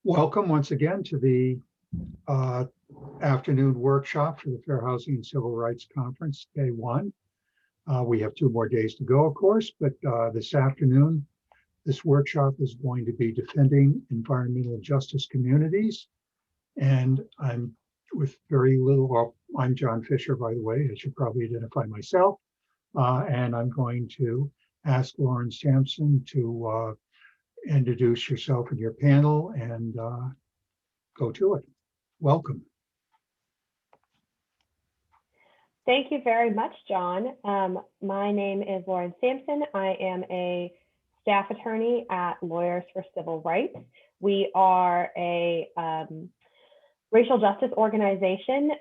Welcome once again to the afternoon workshop for the Fair Housing and Civil Rights Conference, day one. We have 2 more days to go, of course, but this afternoon, this workshop is going to be defending environmental justice communities. And I'm with very little, well, I'm John Fisher, by the way, I should probably identify myself. And I'm going to ask Lauren Sampson to introduce yourself and your panel and go to it. Welcome. Thank you very much, John. My name is Lauren Sampson. I am a staff attorney at Lawyers for Civil Rights. We are a racial justice organization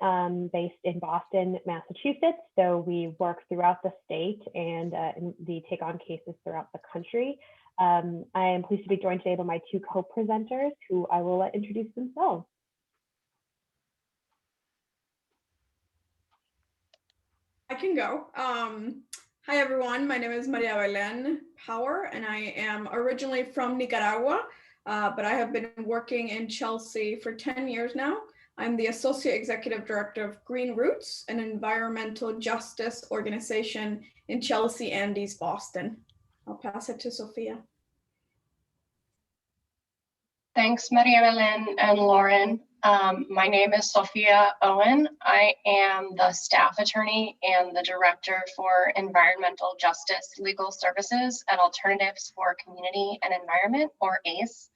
based in Boston, Massachusetts. So we work throughout the state and we take on cases throughout the country. I am pleased to be joined today by my 2 co-presenters who I will let introduce themselves. I can go. Hi, everyone. My name is Maria Belén Power, and I am originally from Nicaragua, but I have been working in Chelsea for 10 years now. I'm the Associate Executive Director of GreenRoots, an environmental justice organization in Chelsea and East Boston. I'll pass it to Sophia. Thanks, Maria Belén and Lauren. My name is Sophia Owen. I am the staff attorney and the director for environmental justice legal services at Alternatives for Community and Environment, or ACE,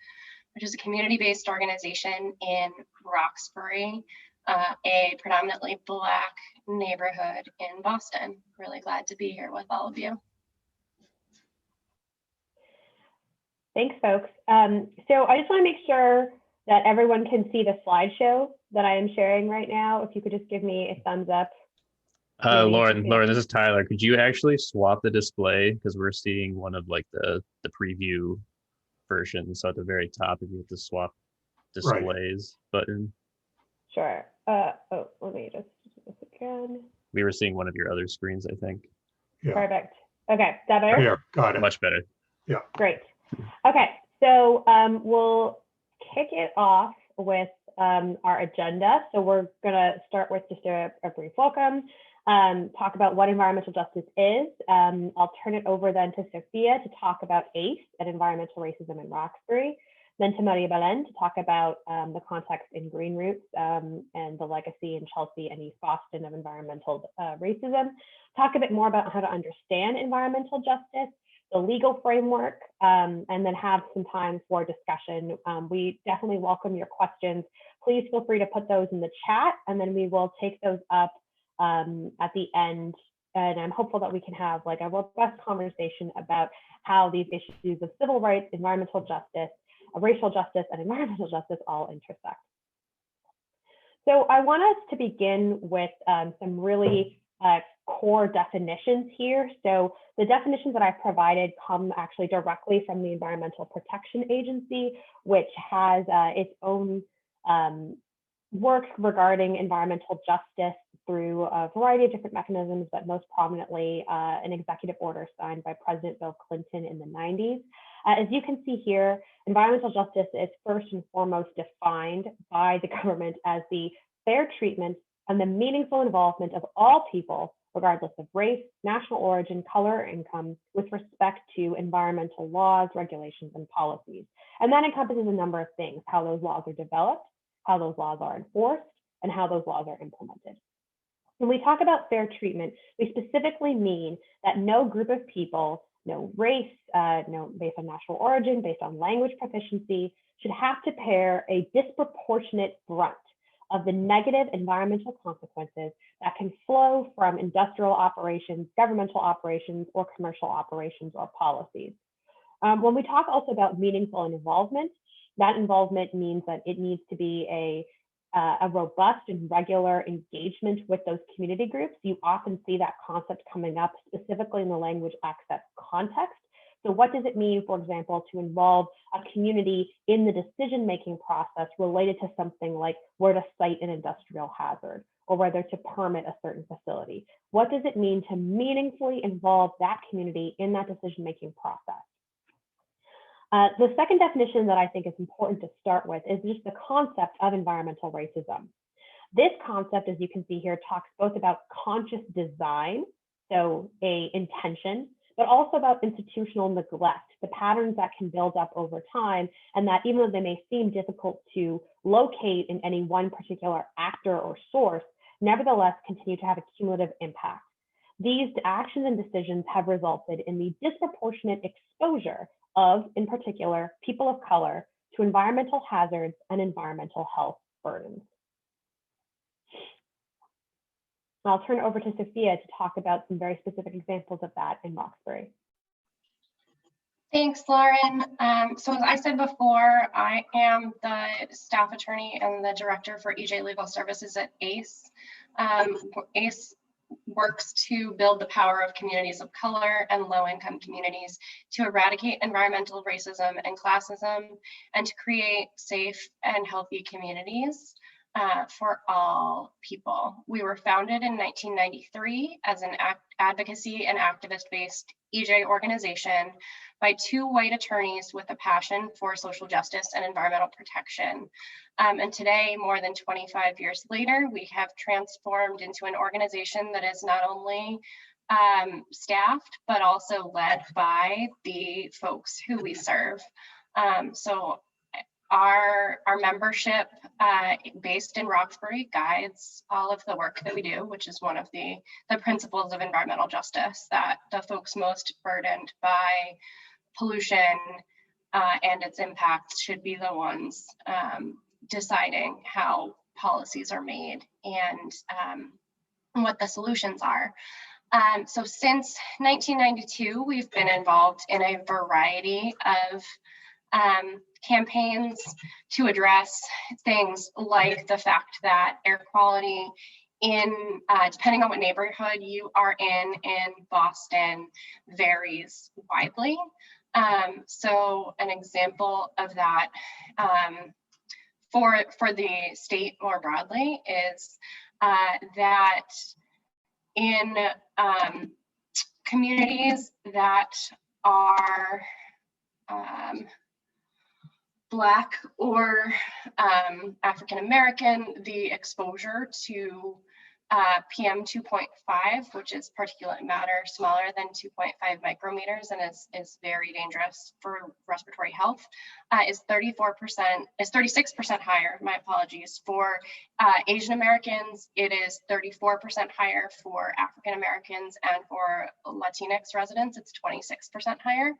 which is a community-based organization in Roxbury, a predominantly Black neighborhood in Boston. Really glad to be here with all of you. Thanks, folks. So I just want to make sure that everyone can see the slideshow that I am sharing right now. If you could just give me a thumbs up. Lauren, this is Tyler. Could you actually swap the display? Because we're seeing one of like the preview version. So at the very top, if you have to swap displays button. Sure. Let me just do this again. We were seeing one of your other screens, I think. Yeah. Perfect. Okay, is that better? Here, got it. Much better. Yeah. Great. Okay, so we'll kick it off with our agenda. So we're gonna start with just a brief welcome, talk about what environmental justice is. I'll turn it over then to Sophia to talk about ACE and environmental racism in Roxbury, then to Maria Belén to talk about the context in GreenRoots and the legacy in Chelsea and East Boston of environmental racism, talk a bit more about how to understand environmental justice, the legal framework, and then have some time for discussion. We definitely welcome your questions. Please feel free to put those in the chat, and then we will take those up at the end. And I'm hopeful that we can have like a robust conversation about how these issues of civil rights, environmental justice, racial justice, and environmental justice all intersect. So I want us to begin with some really core definitions here. So the definitions that I've provided come actually directly from the Environmental Protection Agency, which has its own work regarding environmental justice through a variety of different mechanisms, but most prominently an executive order signed by President Bill Clinton in the 90s. As you can see here, environmental justice is first and foremost defined by the government as the fair treatment and the meaningful involvement of all people, regardless of race, national origin, color, or income, with respect to environmental laws, regulations, and policies. And that encompasses a number of things: how those laws are developed, how those laws are enforced, and how those laws are implemented. When we talk about fair treatment, we specifically mean that no group of people, no race, no based on national origin, based on language proficiency, should have to bear a disproportionate brunt of the negative environmental consequences that can flow from industrial operations, governmental operations, or commercial operations or policies. When we talk also about meaningful involvement, that involvement means that it needs to be a robust and regular engagement with those community groups. You often see that concept coming up specifically in the language access context. So what does it mean, for example, to involve a community in the decision-making process related to something like where to cite an industrial hazard or whether to permit a certain facility? What does it mean to meaningfully involve that community in that decision-making process? The second definition that I think is important to start with is just the concept of environmental racism. This concept, as you can see here, talks both about conscious design, so a intention, but also about institutional neglect, the patterns that can build up over time, and that even though they may seem difficult to locate in any one particular actor or source, nevertheless continue to have a cumulative impact. These actions and decisions have resulted in the disproportionate exposure of, in particular, people of color to environmental hazards and environmental health burdens. I'll turn it over to Sophia to talk about some very specific examples of that in Roxbury. Thanks, Lauren. So as I said before, I am the staff attorney and the director for EJ Legal Services at ACE. ACE works to build the power of communities of color and low-income communities to eradicate environmental racism and classism and to create safe and healthy communities for all people. We were founded in 1993 as an advocacy and activist-based EJ organization by two white attorneys with a passion for social justice and environmental protection. And today, more than 25 years later, we have transformed into an organization that is not only staffed, but also led by the folks who we serve. So our membership based in Roxbury guides all of the work that we do, which is one of the principles of environmental justice, that the folks most burdened by pollution and its impacts should be the ones deciding how policies are made and what the solutions are. So since 1992, we've been involved in a variety of campaigns to address things like the fact that air quality in, depending on what neighborhood you are in Boston, varies widely. So an example of that for the state more broadly is that in communities that are Black or African American, the exposure to PM 2.5, which is particulate matter smaller than 2.5 micrometers and is very dangerous for respiratory health, is 36% higher, my apologies, for Asian Americans. It is 34% higher for African Americans, and for Latinx residents, it's 26% higher.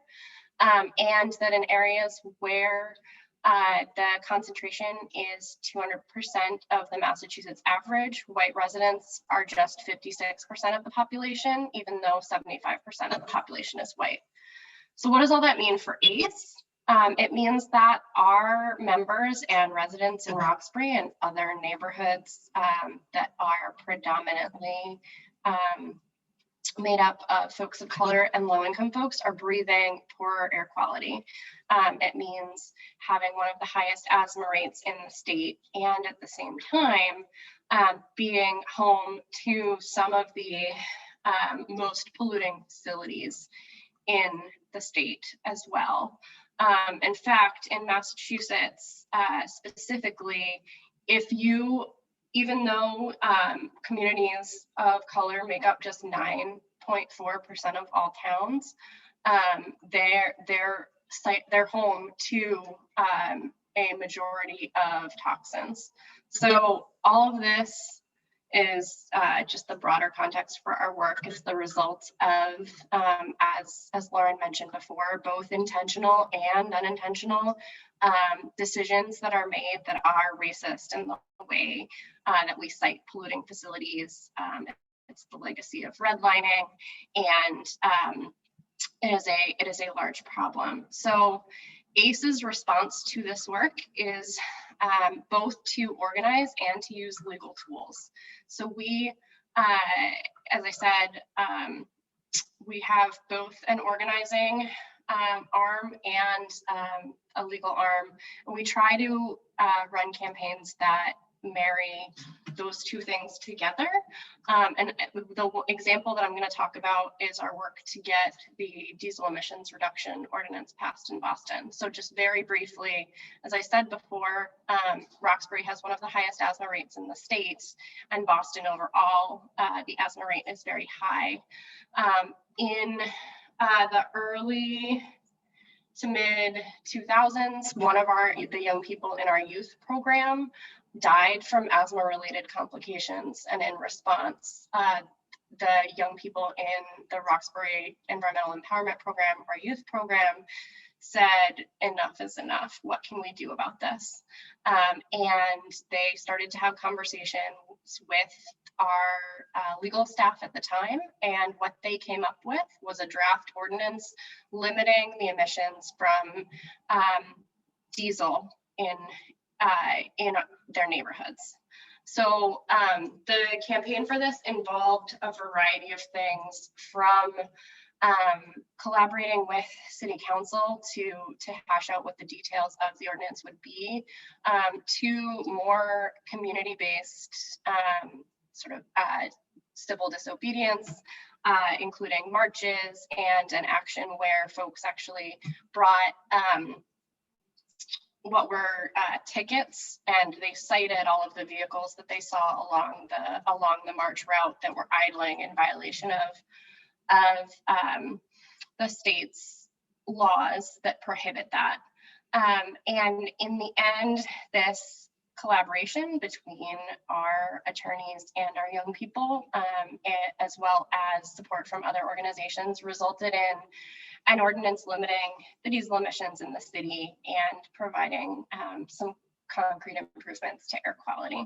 And that in areas where the concentration is 200% of the Massachusetts average, white residents are just 56% of the population, even though 75% of the population is white. So what does all that mean for ACE? It means that our members and residents in Roxbury and other neighborhoods that are predominantly made up of folks of color and low-income folks are breathing poorer air quality. It means having one of the highest asthma rates in the state, and at the same time, being home to some of the most polluting facilities in the state as well. In fact, in Massachusetts specifically, even though communities of color make up just 9.4% of all towns, they're home to a majority of toxins. So all of this is just the broader context for our work. It's the result of, as Lauren mentioned before, both intentional and unintentional decisions that are made that are racist in the way that we cite polluting facilities. It's the legacy of redlining, and it is a large problem. So ACE's response to this work is both to organize and to use legal tools. So we, as I said, we have both an organizing arm and a legal arm. We try to run campaigns that marry those two things together. And the example that I'm going to talk about is our work to get the diesel emissions reduction ordinance passed in Boston. So just very briefly, as I said before, Roxbury has one of the highest asthma rates in the state, and Boston overall, the asthma rate is very high. In the early to mid 2000s, one of the young people in our youth program died from asthma related complications, and in response, the young people in the Roxbury Environmental Empowerment Program, our youth program, said enough is enough. What can we do about this? And they started to have conversations with our legal staff at the time, and what they came up with was a draft ordinance limiting the emissions from diesel in their neighborhoods. So the campaign for this involved a variety of things, from collaborating with City Council to hash out what the details of the ordinance would be, to more community-based sort of civil disobedience, including marches and an action where folks actually brought what were tickets, and they cited all of the vehicles that they saw along the march route that were idling in violation of the state's laws that prohibit that. And in the end, this collaboration between our attorneys and our young people, as well as support from other organizations, resulted in an ordinance limiting the diesel emissions in the city and providing some concrete improvements to air quality.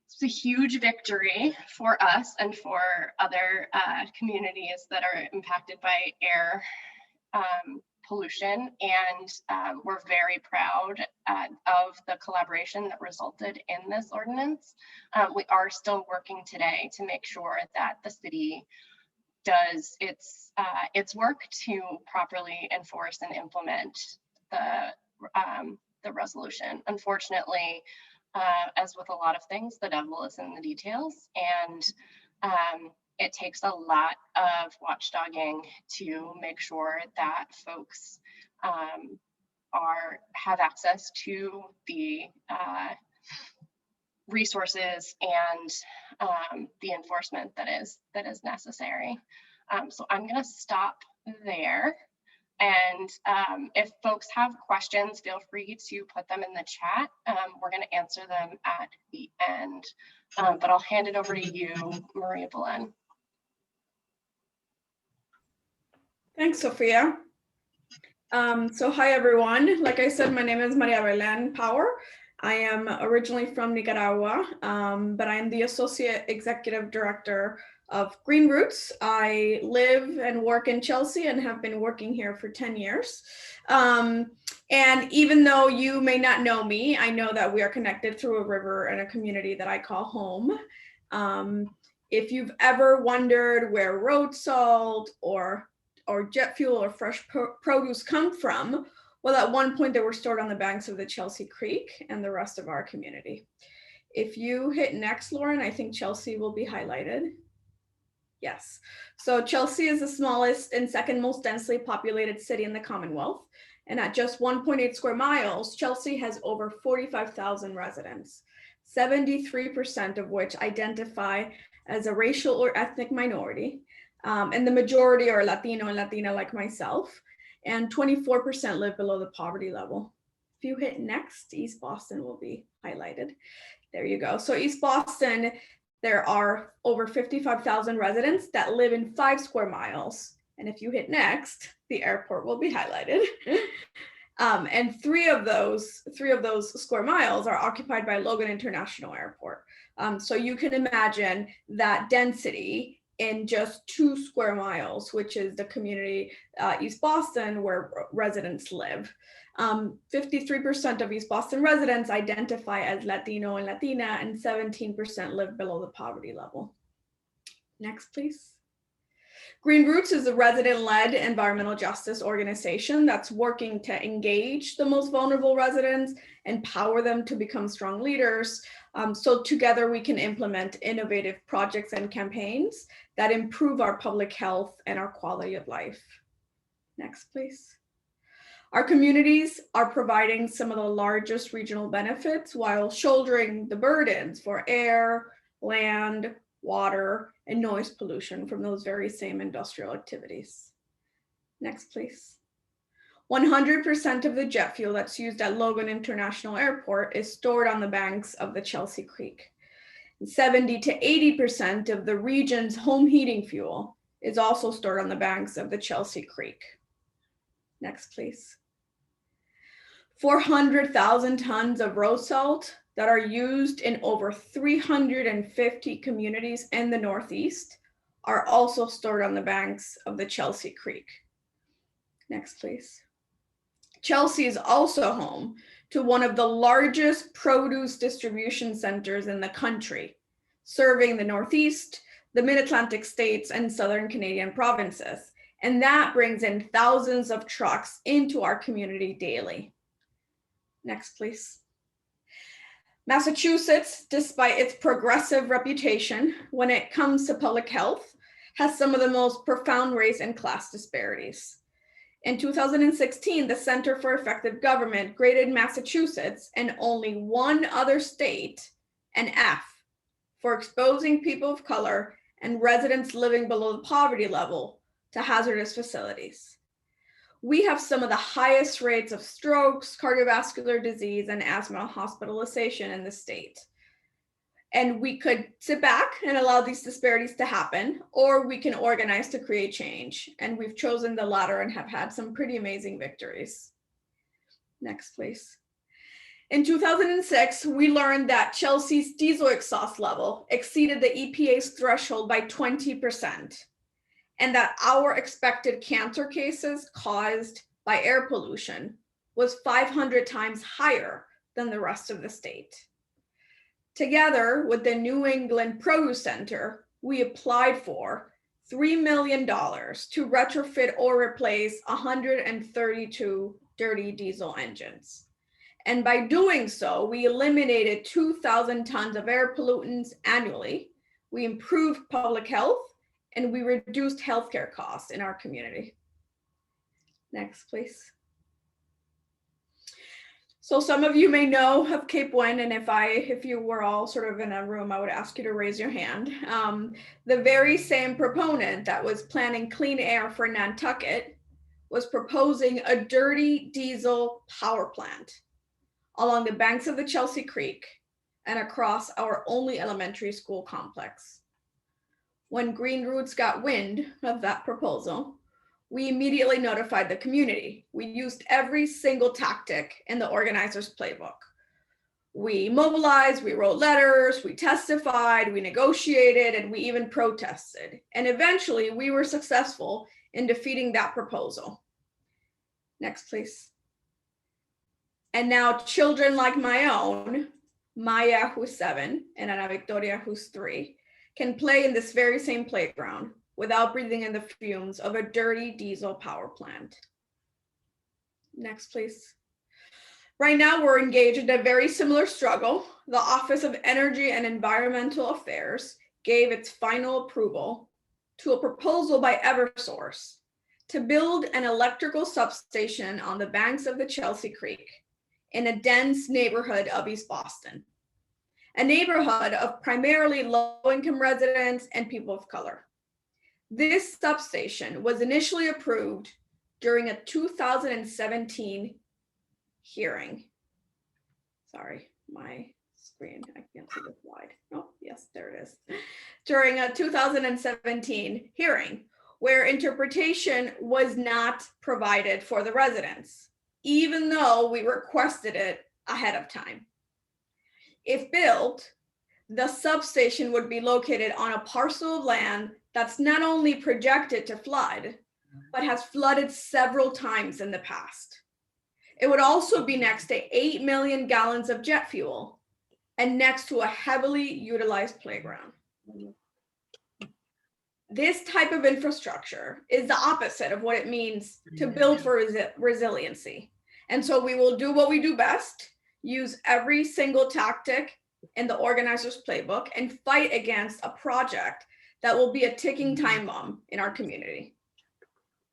It's a huge victory for us and for other communities that are impacted by air pollution, and we're very proud of the collaboration that resulted in this ordinance. We are still working today to make sure that the city does its work to properly enforce and implement the resolution. Unfortunately, as with a lot of things, the devil is in the details, and it takes a lot of watchdogging to make sure that folks have access to the resources and the enforcement that is necessary. So I'm going to stop there. And if folks have questions, feel free to put them in the chat. We're going to answer them at the end, but I'll hand it over to you, Maria Belen. Thanks, Sophia. So hi, everyone. Like I said, my name is Maria Belen Power. I am originally from Nicaragua, but I am the Associate Executive Director of GreenRoots. I live and work in Chelsea and have been working here for 10 years. And even though you may not know me, I know that we are connected through a river and a community that I call home. If you've ever wondered where road salt or jet fuel or fresh produce come from, well, at one point they were stored on the banks of the Chelsea Creek and the rest of our community. If you hit next, Lauren, I think Chelsea will be highlighted. Yes. So Chelsea is the smallest and second most densely populated city in the Commonwealth. And at just 1.8 square miles, Chelsea has over 45,000 residents, 73% of which identify as a racial or ethnic minority. And the majority are Latino and Latina like myself, and 24% live below the poverty level. If you hit next, East Boston will be highlighted. There you go. So East Boston, there are over 55,000 residents that live in 5 square miles. And if you hit next, the airport will be highlighted. And three of those square miles are occupied by Logan International Airport. So you can imagine that density in just 2 square miles, which is the community, East Boston, where residents live. 53% of East Boston residents identify as Latino and Latina, and 17% live below the poverty level. Next, please. GreenRoots is a resident-led environmental justice organization that's working to engage the most vulnerable residents, empower them to become strong leaders. So together we can implement innovative projects and campaigns that improve our public health and our quality of life. Next, please. Our communities are providing some of the largest regional benefits while shouldering the burdens for air, land, water, and noise pollution from those very same industrial activities. Next, please. 100% of the jet fuel that's used at Logan International Airport is stored on the banks of the Chelsea Creek. 70 to 80% of the region's home heating fuel is also stored on the banks of the Chelsea Creek. Next, please. 400,000 tons of road salt that are used in over 350 communities in the Northeast are also stored on the banks of the Chelsea Creek. Next, please. Chelsea is also home to one of the largest produce distribution centers in the country, serving the Northeast, the Mid-Atlantic states, and Southern Canadian provinces. And that brings in thousands of trucks into our community daily. Next, please. Massachusetts, despite its progressive reputation when it comes to public health, has some of the most profound race and class disparities. In 2016, the Center for Effective Government graded Massachusetts and only one other state an F for exposing people of color and residents living below the poverty level to hazardous facilities. We have some of the highest rates of strokes, cardiovascular disease, and asthma hospitalization in the state. And we could sit back and allow these disparities to happen, or we can organize to create change. And we've chosen the latter and have had some pretty amazing victories. Next, please. In 2006, we learned that Chelsea's diesel exhaust level exceeded the EPA's threshold by 20%. And that our expected cancer cases caused by air pollution was 500 times higher than the rest of the state. Together with the New England Produce Center, we applied for $3 million to retrofit or replace 132 dirty diesel engines. And by doing so, we eliminated 2,000 tons of air pollutants annually. We improved public health, and we reduced healthcare costs in our community. Next, please. So some of you may know of Cape Wind, and if you were all sort of in a room, I would ask you to raise your hand. The very same proponent that was planning clean air for Nantucket was proposing a dirty diesel power plant along the banks of the Chelsea Creek and across our only elementary school complex. When GreenRoots got wind of that proposal, we immediately notified the community. We used every single tactic in the organizer's playbook. We mobilized, we wrote letters, we testified, we negotiated, and we even protested. And eventually we were successful in defeating that proposal. Next, please. And now children like my own, Maya, who's 7, and Ana Victoria, who's 3, can play in this very same playground without breathing in the fumes of a dirty diesel power plant. Next, please. Right now, we're engaged in a very similar struggle. The Office of Energy and Environmental Affairs gave its final approval to a proposal by Eversource to build an electrical substation on the banks of the Chelsea Creek in a dense neighborhood of East Boston. A neighborhood of primarily low-income residents and people of color. This substation was initially approved during a 2017 hearing. Sorry, my screen, I can't see the slide. Oh, yes, there it is. During a 2017 hearing, where interpretation was not provided for the residents, even though we requested it ahead of time. If built, the substation would be located on a parcel of land that's not only projected to flood, but has flooded several times in the past. It would also be next to 8 million gallons of jet fuel and next to a heavily utilized playground. this type of infrastructure is the opposite of what it means to build for resiliency. And so we will do what we do best, use every single tactic in the organizer's playbook, and fight against a project that will be a ticking time bomb in our community.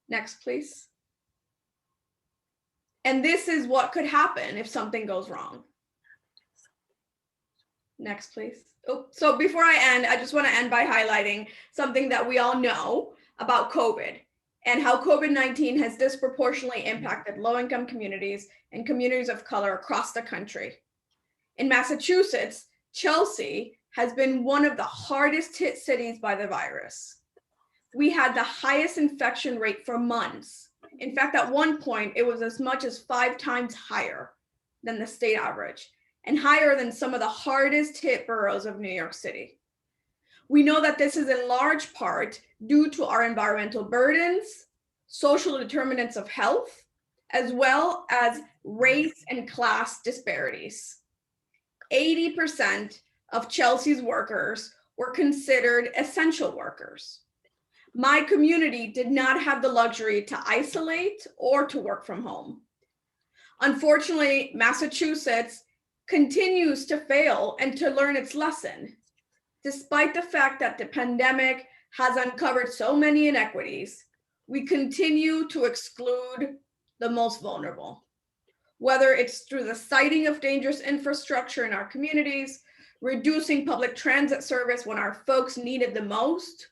Next, please. And this is what could happen if something goes wrong. Next, please. Oh, so before I end, I just want to end by highlighting something that we all know about COVID and how COVID-19 has disproportionately impacted low-income communities and communities of color across the country. In Massachusetts, Chelsea has been one of the hardest hit cities by the virus. We had the highest infection rate for months. In fact, at one point, it was as much as 5 times higher than the state average and higher than some of the hardest hit boroughs of New York City. We know that this is in large part due to our environmental burdens, social determinants of health, as well as race and class disparities. 80% of Chelsea's workers were considered essential workers. My community did not have the luxury to isolate or to work from home. Unfortunately, Massachusetts continues to fail and to learn its lesson, despite the fact that the pandemic has uncovered so many inequities. We continue to exclude the most vulnerable, whether it's through the siting of dangerous infrastructure in our communities, reducing public transit service when our folks need it the most,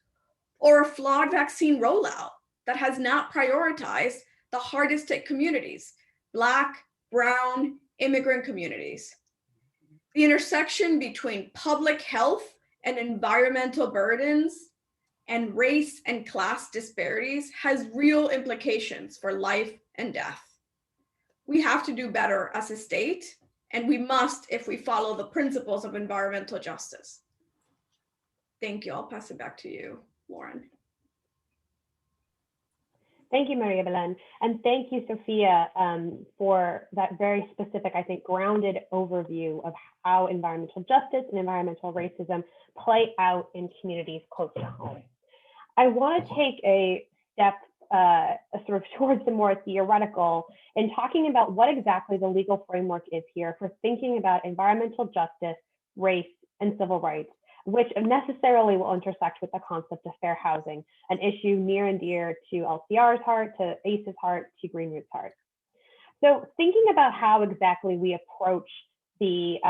or a flawed vaccine rollout that has not prioritized the hardest hit communities, Black, Brown, immigrant communities. The intersection between public health and environmental burdens and race and class disparities has real implications for life and death. We have to do better as a state, and we must if we follow the principles of environmental justice. Thank you. I'll pass it back to you, Lauren. Thank you, Maria Belén. And thank you, Sophia, for that very specific, I think, grounded overview of how environmental justice and environmental racism play out in communities close to home. I want to take a step sort of towards the more theoretical in talking about what exactly the legal framework is here for thinking about environmental justice, race, and civil rights, which necessarily will intersect with the concept of fair housing, an issue near and dear to LCR's heart, to ACE's heart, to GreenRoots' heart. So thinking about how exactly we approach the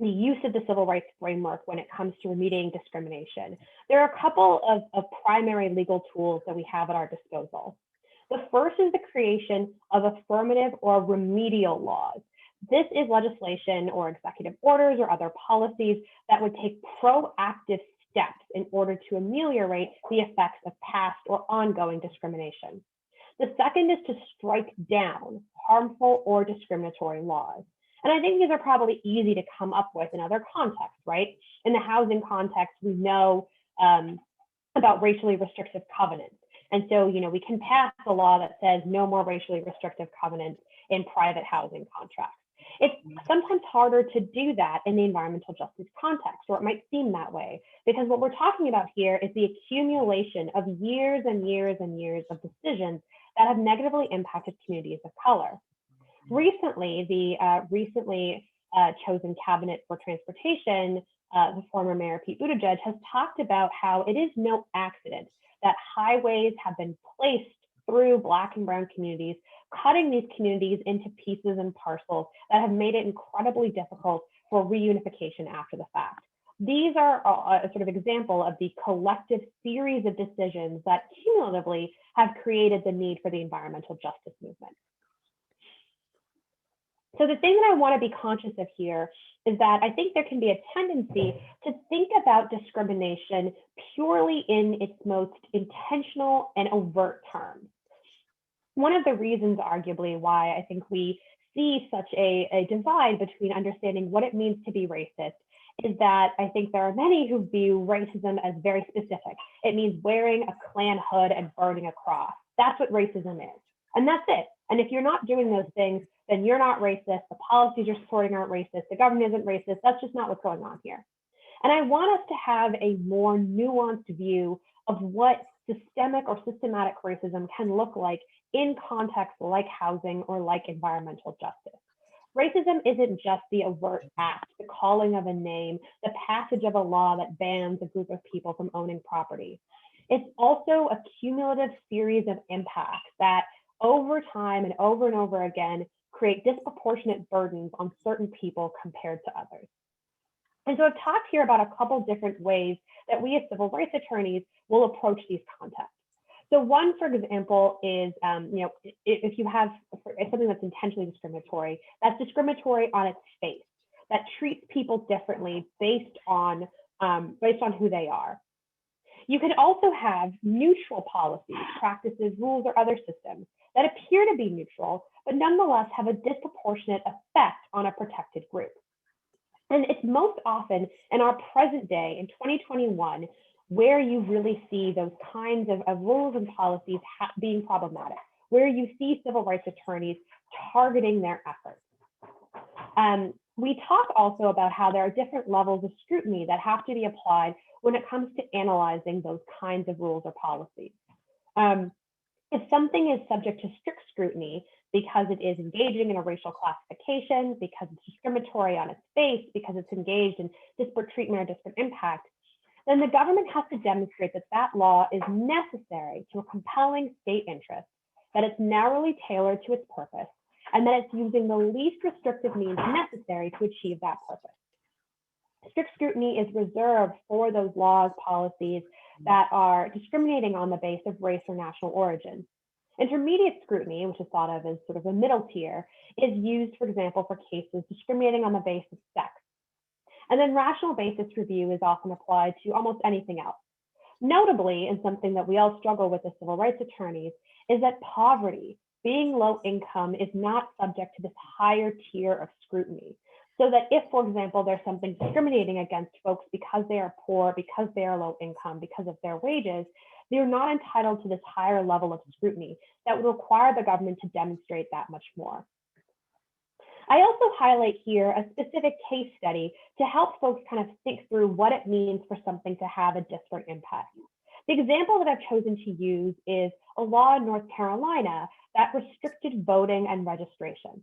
use of the civil rights framework when it comes to remediating discrimination, there are a couple of primary legal tools that we have at our disposal. The first is the creation of affirmative or remedial laws. This is legislation or executive orders or other policies that would take proactive steps in order to ameliorate the effects of past or ongoing discrimination. The second is to strike down harmful or discriminatory laws. And I think these are probably easy to come up with in other contexts, right? In the housing context, we know about racially restrictive covenants. And so, we can pass a law that says no more racially restrictive covenants in private housing contracts. It's sometimes harder to do that in the environmental justice context, or it might seem that way, because what we're talking about here is the accumulation of years and years and years of decisions that have negatively impacted communities of color. Recently, the chosen cabinet for transportation, the former mayor Pete Buttigieg, has talked about how it is no accident that highways have been placed through Black and Brown communities, cutting these communities into pieces and parcels that have made it incredibly difficult for reunification after the fact. These are a sort of example of the collective series of decisions that cumulatively have created the need for the environmental justice movement. So the thing that I want to be conscious of here is that I think there can be a tendency to think about discrimination purely in its most intentional and overt terms. One of the reasons, arguably, why I think we see such a divide between understanding what it means to be racist is that I think there are many who view racism as very specific. It means wearing a Klan hood and burning a cross. That's what racism is. And that's it. And if you're not doing those things, then you're not racist. The policies you're supporting aren't racist. The government isn't racist. That's just not what's going on here. And I want us to have a more nuanced view of what systemic or systematic racism can look like in contexts like housing or like environmental justice. Racism isn't just the overt act, the calling of a name, the passage of a law that bans a group of people from owning property. It's also a cumulative series of impacts that over time and over again create disproportionate burdens on certain people compared to others. And so I've talked here about a couple different ways that we as civil rights attorneys will approach these contexts. So one, for example, is, if you have something that's intentionally discriminatory, that's discriminatory on its face, that treats people differently based on who they are. You can also have neutral policies, practices, rules, or other systems that appear to be neutral, but nonetheless have a disproportionate effect on a protected group. And it's most often in our present day, in 2021, where you really see those kinds of rules and policies being problematic, where you see civil rights attorneys targeting their efforts. We talk also about how there are different levels of scrutiny that have to be applied when it comes to analyzing those kinds of rules or policies. If something is subject to strict scrutiny because it is engaging in a racial classification, because it's discriminatory on its face, because it's engaged in disparate treatment or disparate impact, then the government has to demonstrate that that law is necessary to a compelling state interest, that it's narrowly tailored to its purpose, and that it's using the least restrictive means necessary to achieve that purpose. Strict scrutiny is reserved for those laws, policies that are discriminating on the basis of race or national origin. Intermediate scrutiny, which is thought of as sort of a middle tier, is used, for example, for cases discriminating on the basis of sex. And then rational basis review is often applied to almost anything else. Notably, and something that we all struggle with as civil rights attorneys, is that poverty, being low income, is not subject to this higher tier of scrutiny. So that if, for example, there's something discriminating against folks because they are poor, because they are low income, because of their wages, they're not entitled to this higher level of scrutiny that would require the government to demonstrate that much more. I also highlight here a specific case study to help folks kind of think through what it means for something to have a disparate impact. The example that I've chosen to use is a law in North Carolina that restricted voting and registration.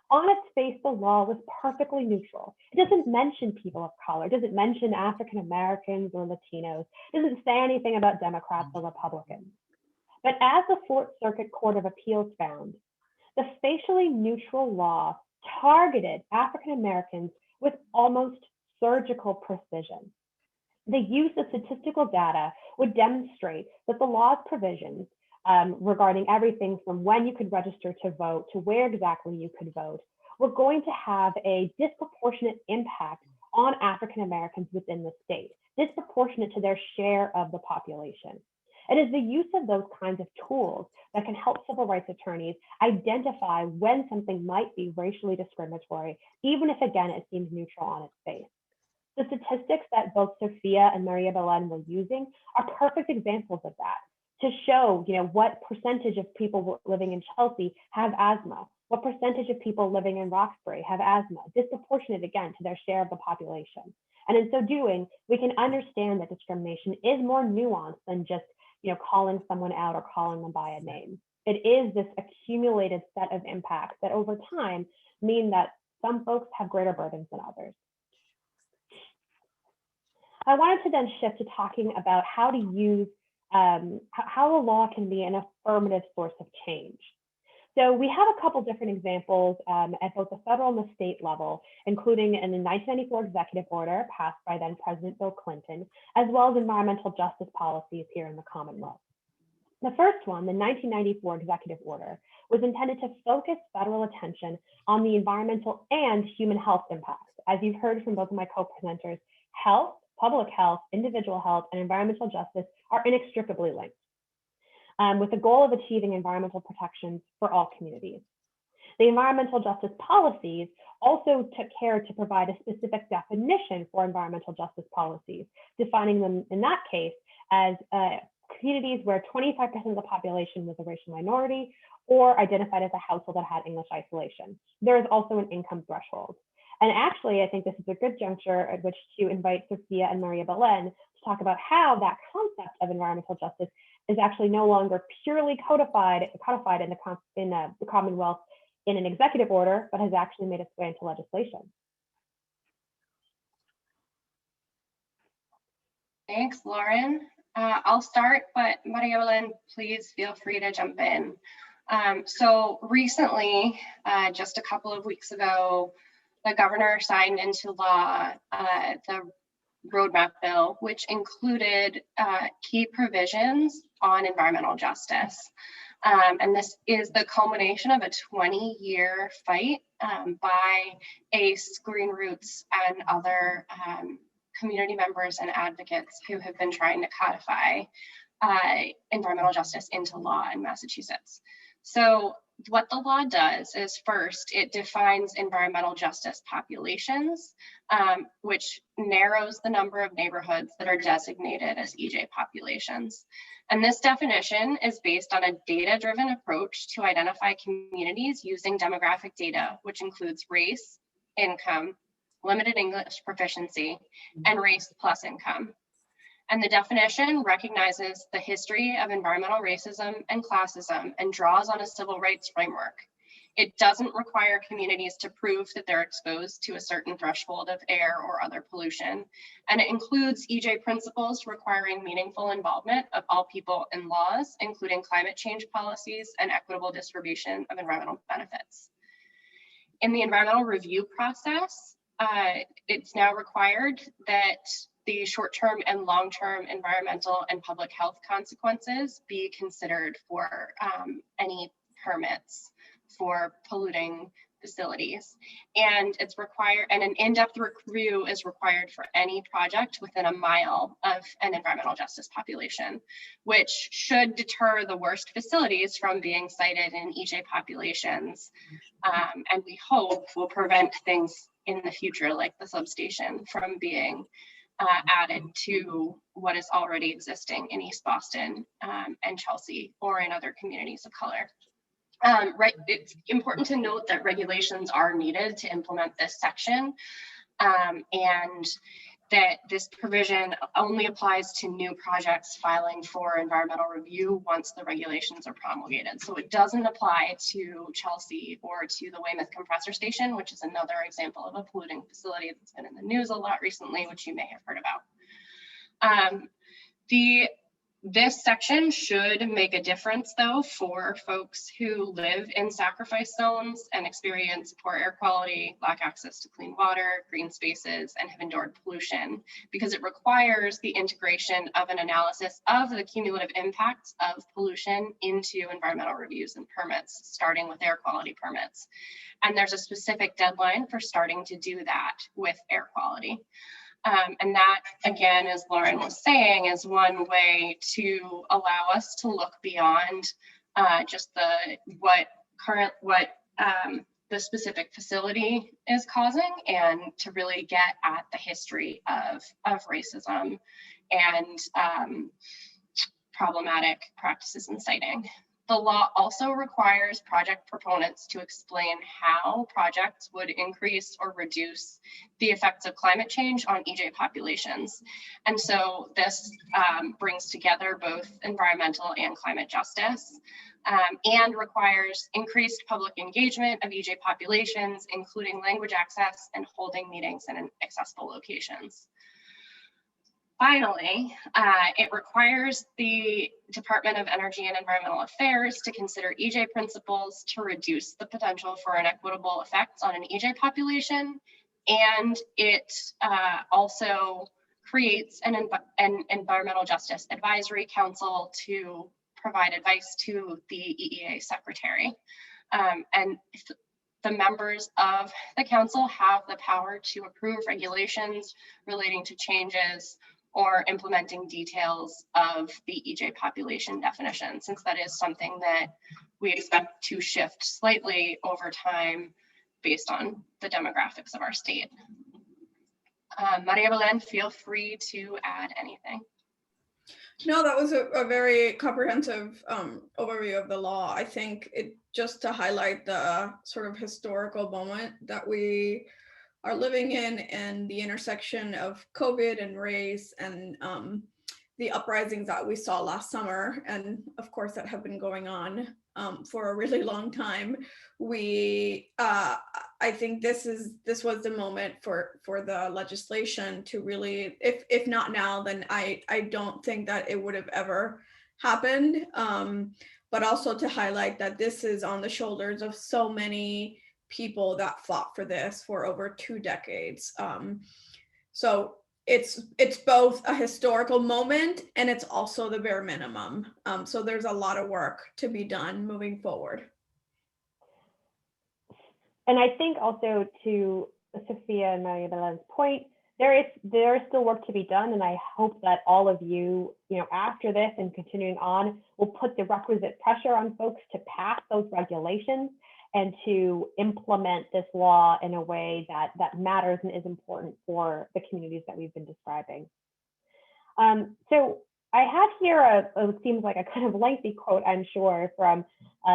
On its face, the law was perfectly neutral. It doesn't mention people of color, it doesn't mention African Americans or Latinos, it doesn't say anything about Democrats or Republicans. But as the Fourth Circuit Court of Appeals found, the facially neutral law targeted African Americans with almost surgical precision. The use of statistical data would demonstrate that the law's provisions regarding everything from when you could register to vote to where exactly you could vote were going to have a disproportionate impact on African Americans within the state, disproportionate to their share of the population. It is the use of those kinds of tools that can help civil rights attorneys identify when something might be racially discriminatory, even if, again, it seems neutral on its face. The statistics that both Sophia and Maria Belen were using are perfect examples of that, to show, what percentage of people living in Chelsea have asthma, what percentage of people living in Roxbury have asthma, disproportionate, again, to their share of the population. And in so doing, we can understand that discrimination is more nuanced than just calling someone out or calling them by a name. It is this accumulated set of impacts that over time mean that some folks have greater burdens than others. I wanted to then shift to talking about how to use, how a law can be an affirmative source of change. So we have a couple different examples at both the federal and the state level, including in the 1994 executive order passed by then President Bill Clinton, as well as environmental justice policies here in the Commonwealth. The first one, the 1994 executive order, was intended to focus federal attention on the environmental and human health impacts. As you've heard from both of my co-presenters, health, public health, individual health, and environmental justice are inextricably linked, with the goal of achieving environmental protections for all communities. The environmental justice policies also took care to provide a specific definition for environmental justice policies, defining them in that case as communities where 25% of the population was a racial minority or identified as a household that had English isolation. There is also an income threshold. And actually, I think this is a good juncture at which to invite Sophia and Maria Belen to talk about how that concept of environmental justice is actually no longer purely codified in the Commonwealth in an executive order, but has actually made its way into legislation. Thanks, Lauren. I'll start, but Maria Belén, please feel free to jump in. So recently, just a couple of weeks ago, the governor signed into law the roadmap bill, which included key provisions on environmental justice. And this is the culmination of a 20-year fight by ACE, GreenRoots, and other community members and advocates who have been trying to codify environmental justice into law in Massachusetts. So what the law does is, first, it defines environmental justice populations, which narrows the number of neighborhoods that are designated as EJ populations. And this definition is based on a data-driven approach to identify communities using demographic data, which includes race, income, limited English proficiency, and race plus income. And the definition recognizes the history of environmental racism and classism and draws on a civil rights framework. It doesn't require communities to prove that they're exposed to a certain threshold of air or other pollution. And it includes EJ principles requiring meaningful involvement of all people in laws, including climate change policies and equitable distribution of environmental benefits. In the environmental review process, it's now required that the short-term and long-term environmental and public health consequences be considered for any permits for polluting facilities. And it's required, and an in-depth review is required for any project within a mile of an environmental justice population, which should deter the worst facilities from being cited in EJ populations. And we hope will prevent things in the future, like the substation, from being added to what is already existing in East Boston and Chelsea, or in other communities of color. It's important to note that regulations are needed to implement this section, and that this provision only applies to new projects filing for environmental review once the regulations are promulgated. So it doesn't apply to Chelsea or to the Weymouth compressor station, which is another example of a polluting facility that's been in the news a lot recently, which you may have heard about. This section should make a difference, though, for folks who live in sacrifice zones and experience poor air quality, lack access to clean water, green spaces, and have endured pollution, because it requires the integration of an analysis of the cumulative impacts of pollution into environmental reviews and permits, starting with air quality permits. And there's a specific deadline for starting to do that with air quality. And that, again, as Lauren was saying, is one way to allow us to look beyond just what the specific facility is causing, and to really get at the history of racism and problematic practices in siting. The law also requires project proponents to explain how projects would increase or reduce the effects of climate change on EJ populations. And so this brings together both environmental and climate justice, and requires increased public engagement of EJ populations, including language access and holding meetings in accessible locations. Finally, it requires the Department of Energy and Environmental Affairs to consider EJ principles to reduce the potential for inequitable effects on an EJ population. And it also creates an Environmental Justice Advisory Council to provide advice to the EEA Secretary. And the members of the council have the power to approve regulations relating to changes or implementing details of the EJ population definition, since that is something that we expect to shift slightly over time based on the demographics of our state. Maria Belén, feel free to add anything. No, that was a very comprehensive overview of the law. I think it just to highlight the sort of historical moment that we are living in, and the intersection of COVID and race and the uprisings that we saw last summer, and of course that have been going on for a really long time. I think this was the moment for the legislation to really, if not now, then I don't think that it would have ever happened. But also to highlight that this is on the shoulders of so many people that fought for this for over 2 decades. So it's both a historical moment and it's also the bare minimum. So there's a lot of work to be done moving forward. And I think also to Sophia and Maria Belen's point, there is still work to be done, and I hope that all of you, after this and continuing on, will put the requisite pressure on folks to pass those regulations and to implement this law in a way that matters and is important for the communities that we've been describing. So I have here it seems like a kind of lengthy quote, I'm sure, from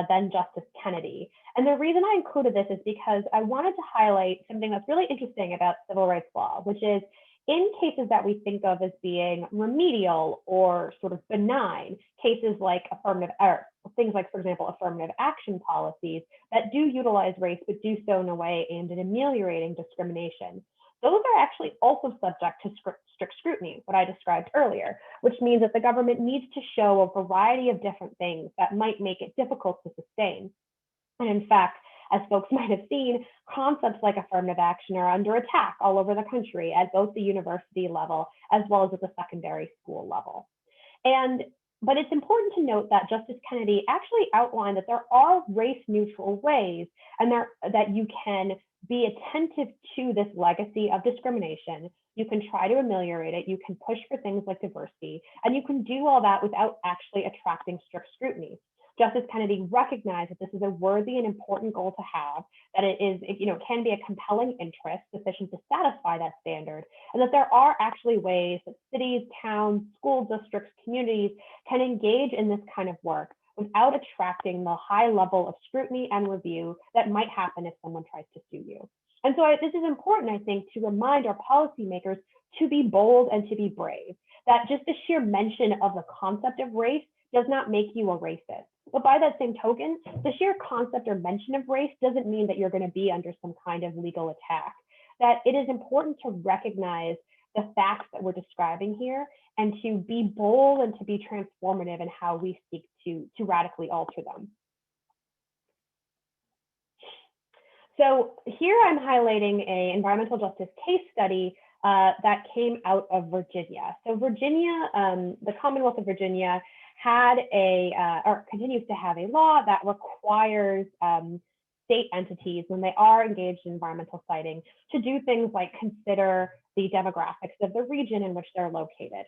then Justice Kennedy. And the reason I included this is because I wanted to highlight something that's really interesting about civil rights law, which is in cases that we think of as being remedial or sort of benign, cases like things like, for example, affirmative action policies that do utilize race, but do so in a way aimed at ameliorating discrimination. Those are actually also subject to strict scrutiny, what I described earlier, which means that the government needs to show a variety of different things that might make it difficult to sustain. And in fact, as folks might have seen, concepts like affirmative action are under attack all over the country at both the university level as well as at the secondary school level. But it's important to note that Justice Kennedy actually outlined that there are race-neutral ways and that you can be attentive to this legacy of discrimination. You can try to ameliorate it. You can push for things like diversity, and you can do all that without actually attracting strict scrutiny. Justice Kennedy recognized that this is a worthy and important goal to have, that it can be a compelling interest sufficient to satisfy that standard, and that there are actually ways that cities, towns, school districts, communities can engage in this kind of work without attracting the high level of scrutiny and review that might happen if someone tries to sue you. And so this is important, I think, to remind our policymakers to be bold and to be brave, that just the sheer mention of the concept of race does not make you a racist. But by that same token, the sheer concept or mention of race doesn't mean that you're going to be under some kind of legal attack. That it is important to recognize the facts that we're describing here and to be bold and to be transformative in how we seek to radically alter them. So here I'm highlighting an environmental justice case study that came out of Virginia. So Virginia, the Commonwealth of Virginia had or continues to have a law that requires state entities, when they are engaged in environmental siting, to do things like consider the demographics of the region in which they're located.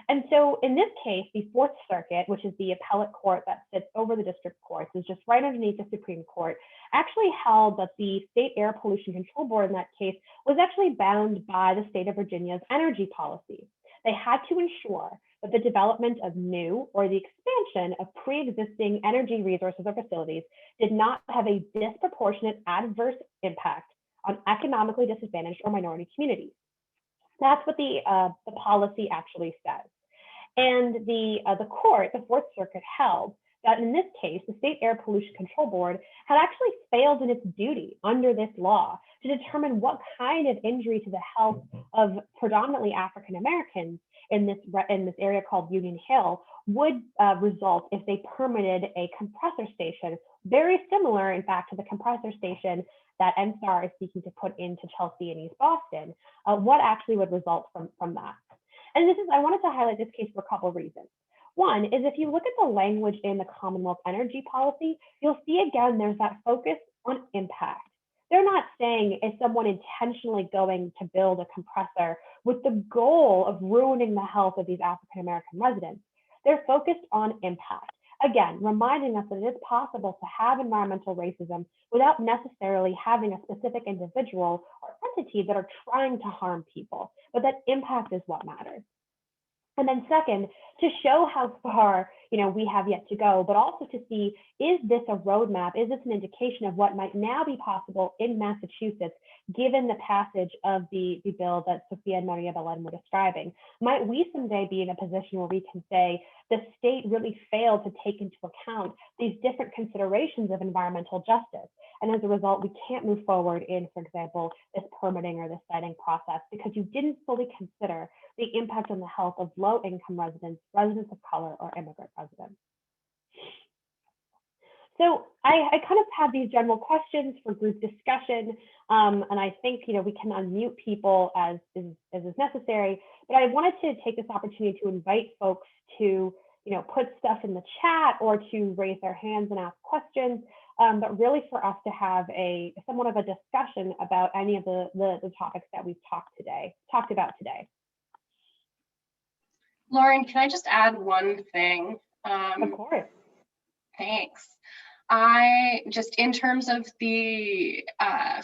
And so in this case, the Fourth Circuit, which is the appellate court that sits over the district courts, is just right underneath the Supreme Court, actually held that the State Air Pollution Control Board in that case was actually bound by the state of Virginia's energy policy. They had to ensure that the development of new or the expansion of pre-existing energy resources or facilities did not have a disproportionate adverse impact on economically disadvantaged or minority communities. That's what the policy actually says. And the court, the Fourth Circuit, held that in this case, the State Air Pollution Control Board had actually failed in its duty under this law to determine what kind of injury to the health of predominantly African Americans in this area called Union Hill would result if they permitted a compressor station, very similar, in fact, to the compressor station that NSTAR is seeking to put into Chelsea and East Boston. What actually would result from that? And I wanted to highlight this case for a couple of reasons. One is, if you look at the language in the Commonwealth energy policy, you'll see again there's that focus on impact. They're not saying, is someone intentionally going to build a compressor with the goal of ruining the health of these African American residents. They're focused on impact. Again, reminding us that it is possible to have environmental racism without necessarily having a specific individual or entity that are trying to harm people, but that impact is what matters. And then second, to show how far we have yet to go, but also to see, is this a roadmap? Is this an indication of what might now be possible in Massachusetts, given the passage of the bill that Sophia and Maria Belen were describing? Might we someday be in a position where we can say the state really failed to take into account these different considerations of environmental justice? And as a result, we can't move forward in, for example, this permitting or this siting process because you didn't fully consider the impact on the health of low-income residents, residents of color, or immigrant residents. So I kind of have these general questions for group discussion, and I think we can unmute people as is necessary. But I wanted to take this opportunity to invite folks to put stuff in the chat or to raise their hands and ask questions, but really for us to have somewhat of a discussion about any of the topics that we've talked about today. Lauren, can I just add one thing? Of course. Thanks. I just, in terms of the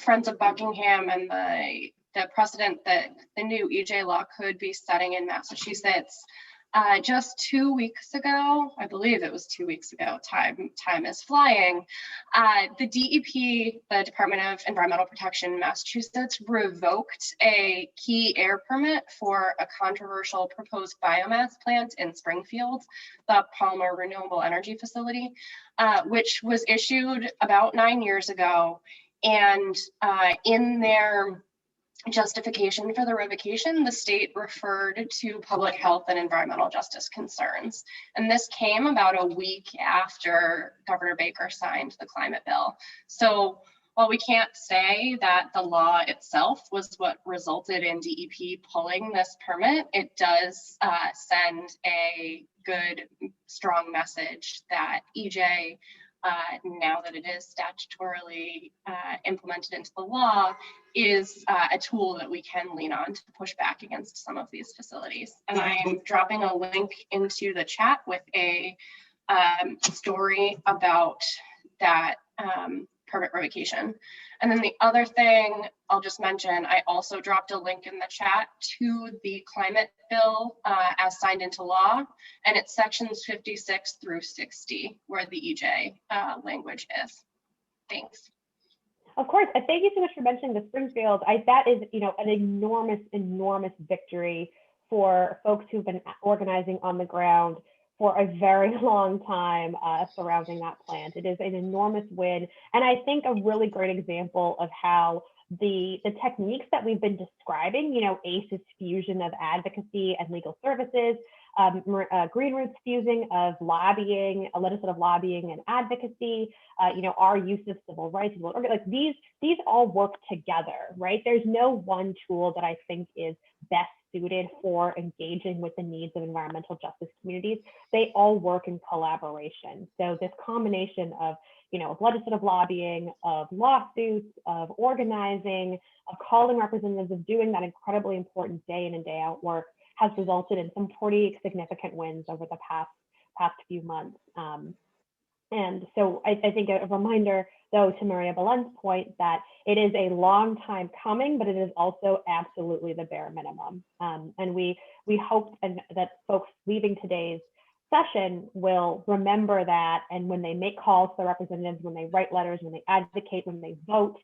Friends of Buckingham and the precedent that the new EJ law could be setting in Massachusetts, just 2 weeks ago, I believe it was 2 weeks ago, time is flying, the DEP, the Department of Environmental Protection in Massachusetts, revoked a key air permit for a controversial proposed biomass plant in Springfield, the Palmer Renewable Energy Facility, which was issued about 9 years ago. And in their justification for the revocation, the state referred to public health and environmental justice concerns. And this came about a week after Governor Baker signed the climate bill. So while we can't say that the law itself was what resulted in DEP pulling this permit, it does send a good, strong message that EJ, now that it is statutorily implemented into the law, is a tool that we can lean on to push back against some of these facilities. And I'm dropping a link into the chat with a story about that permit revocation. And then the other thing I'll just mention, I also dropped a link in the chat to the climate bill as signed into law, and it's sections 56 through 60 where the EJ language is. Thanks. Of course, and thank you so much for mentioning the Springfield. That is, an enormous victory for folks who've been organizing on the ground for a very long time surrounding that plant. It is an enormous win, and I think a really great example of how the techniques that we've been describing, ACE's fusion of advocacy and legal services, GreenRoots fusing of lobbying, legislative lobbying and advocacy, our use of civil rights, like these all work together, right? There's no one tool that I think is best suited for engaging with the needs of environmental justice communities. They all work in collaboration. So this combination of legislative lobbying, of lawsuits, of organizing, of calling representatives, of doing that incredibly important day in and day out work has resulted in some pretty significant wins over the past few months. And so I think a reminder, though, to Maria Belen's point, that it is a long time coming, but it is also absolutely the bare minimum. And we hope that folks leaving today's session will remember that, and when they make calls to their representatives, when they write letters, when they advocate, when they vote,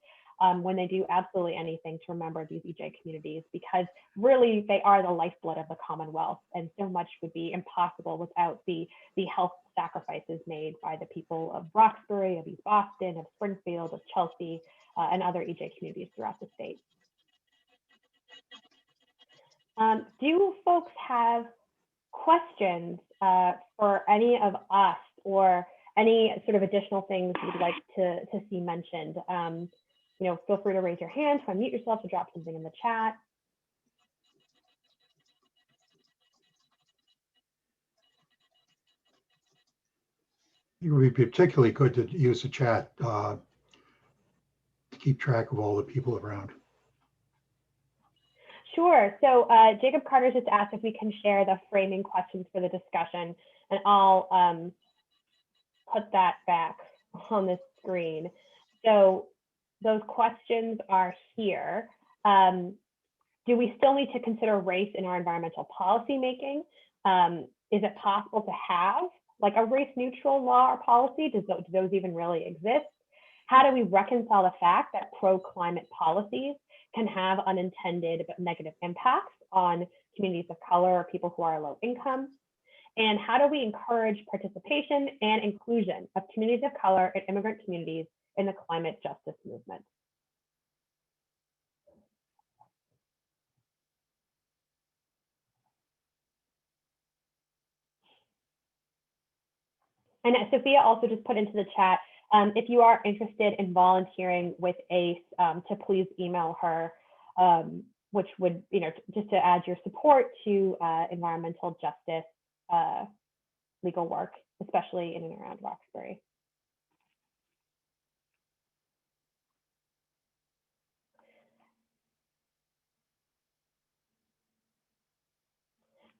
when they do absolutely anything, to remember these EJ communities, because really they are the lifeblood of the Commonwealth, and so much would be impossible without the health sacrifices made by the people of Roxbury, of East Boston, of Springfield, of Chelsea, and other EJ communities throughout the state. Do folks have questions for any of us, or any sort of additional things you'd like to see mentioned? Feel free to raise your hand, to unmute yourself, to drop something in the chat. It would be particularly good to use the chat to keep track of all the people around. Sure. So Jacob Carter just asked if we can share the framing questions for the discussion, and I'll put that back on the screen. So those questions are here. Do we still need to consider race in our environmental policy making? Is it possible to have like a race neutral law or policy? Do those even really exist? How do we reconcile the fact that pro-climate policies can have unintended but negative impacts on communities of color or people who are low income? And how do we encourage participation and inclusion of communities of color and immigrant communities in the climate justice movement? And Sophia also just put into the chat, if you are interested in volunteering with ACE, to please email her, which would, just to add your support to environmental justice legal work, especially in and around Roxbury.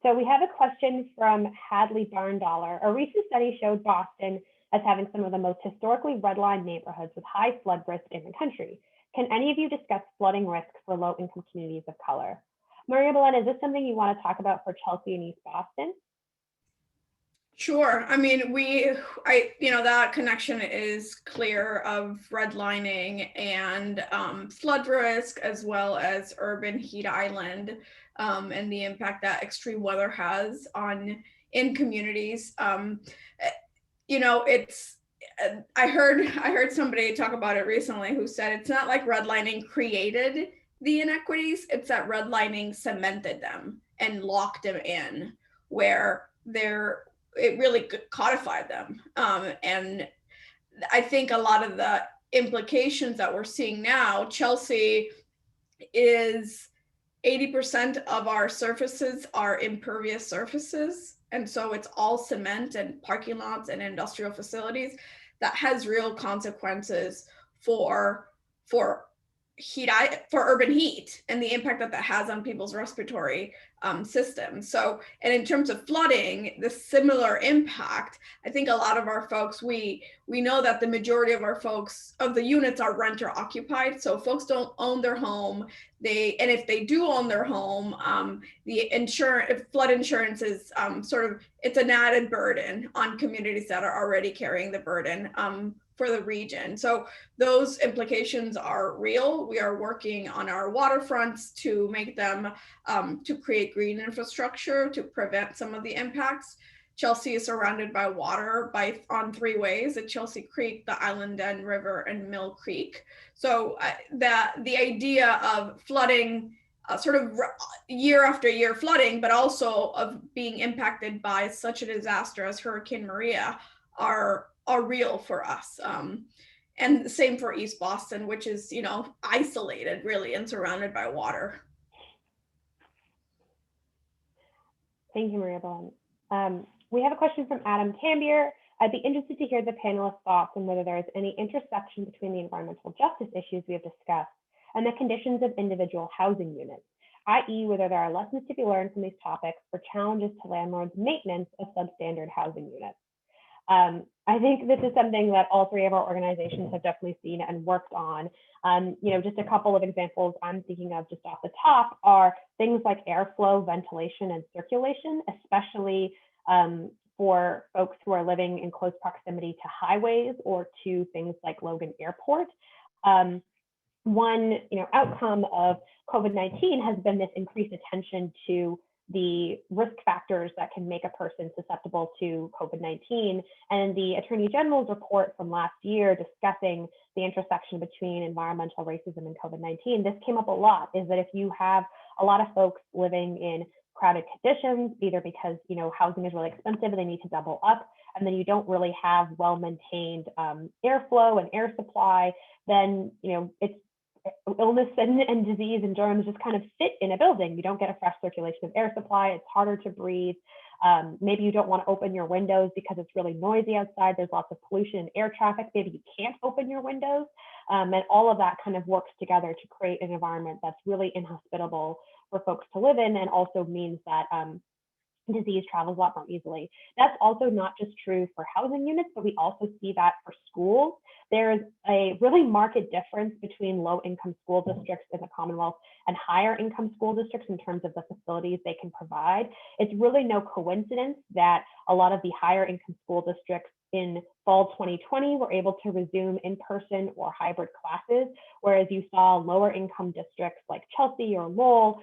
So we have a question from Hadley Barndollar. A recent study showed Boston as having some of the most historically redlined neighborhoods with high flood risk in the country. Can any of you discuss flooding risk for low-income communities of color? Maria Belen, is this something you want to talk about for Chelsea and East Boston? Sure. I mean, that connection is clear of redlining and flood risk, as well as urban heat island, and the impact that extreme weather has in communities. I heard somebody talk about it recently who said it's not like redlining created the inequities, it's that redlining cemented them and locked them in where it really codified them. And I think a lot of the implications that we're seeing now, Chelsea is 80% of our surfaces are impervious surfaces. And so it's all cement and parking lots and industrial facilities. That has real consequences for urban heat and the impact that has on people's respiratory system. So, and in terms of flooding, the similar impact, I think a lot of our folks, we know that the majority of our folks, of the units are renter occupied. So folks don't own their home. And if they do own their home, flood insurance is it's an added burden on communities that are already carrying the burden for the region. So those implications are real. We are working on our waterfronts to make them, to create green infrastructure to prevent some of the impacts. Chelsea is surrounded by water on 3 ways: the Chelsea Creek, the Island End River, and Mill Creek. So the idea of flooding, year after year flooding, but also of being impacted by such a disaster as Hurricane Maria are real for us. And the same for East Boston, which is, isolated really and surrounded by water. Thank you, Maria Belen. We have a question from Adam Tambier. I'd be interested to hear the panelists' thoughts on whether there is any intersection between the environmental justice issues we have discussed and the conditions of individual housing units, i.e. whether there are lessons to be learned from these topics or challenges to landlords' maintenance of substandard housing units. I think this is something that all 3 of our organizations have definitely seen and worked on. Just a couple of examples I'm thinking of just off the top are things like airflow, ventilation, and circulation, especially for folks who are living in close proximity to highways or to things like Logan Airport. One outcome of COVID-19 has been this increased attention to the risk factors that can make a person susceptible to COVID-19. And the Attorney General's report from last year discussing the intersection between environmental racism and COVID-19, this came up a lot, is that if you have a lot of folks living in crowded conditions, either because housing is really expensive and they need to double up, and then you don't really have well-maintained airflow and air supply, then it's illness and disease and germs just kind of sit in a building. You don't get a fresh circulation of air supply. It's harder to breathe. Maybe you don't want to open your windows because it's really noisy outside. There's lots of pollution and air traffic. Maybe you can't open your windows. And all of that kind of works together to create an environment that's really inhospitable for folks to live in, and also means that disease travels a lot more easily. That's also not just true for housing units, but we also see that for schools. There's a really marked difference between low-income school districts in the Commonwealth and higher income school districts in terms of the facilities they can provide. It's really no coincidence that a lot of the higher income school districts in fall 2020 were able to resume in-person or hybrid classes, whereas you saw lower income districts like Chelsea or Lowell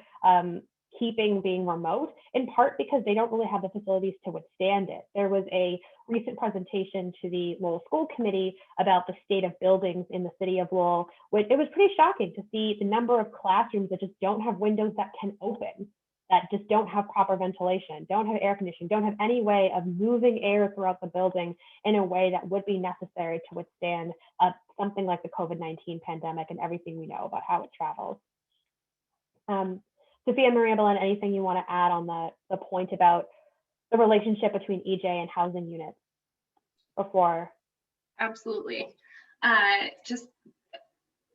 keeping being remote, in part because they don't really have the facilities to withstand it. There was a recent presentation to the Lowell School Committee about the state of buildings in the city of Lowell, which it was pretty shocking to see the number of classrooms that just don't have windows that can open, that just don't have proper ventilation, don't have air conditioning, don't have any way of moving air throughout the building in a way that would be necessary to withstand something like the COVID-19 pandemic and everything we know about how it travels. Sophia Maria Belen, anything you want to add on the point about the relationship between EJ and housing units before? Absolutely. Just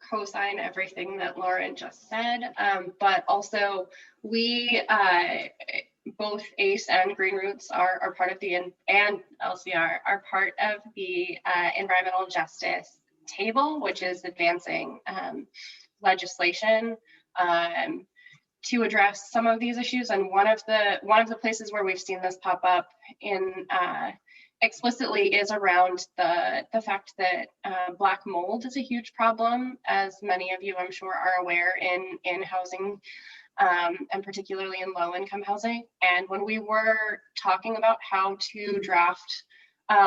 co-sign everything that Lauren just said, but also we, both ACE and GreenRoots are part of the, and LCR are part of the environmental justice table, which is advancing legislation to address some of these issues. And one of the places where we've seen this pop up in explicitly is around the fact that black mold is a huge problem, as many of you I'm sure are aware in housing, and particularly in low-income housing. And when we were talking about how to draft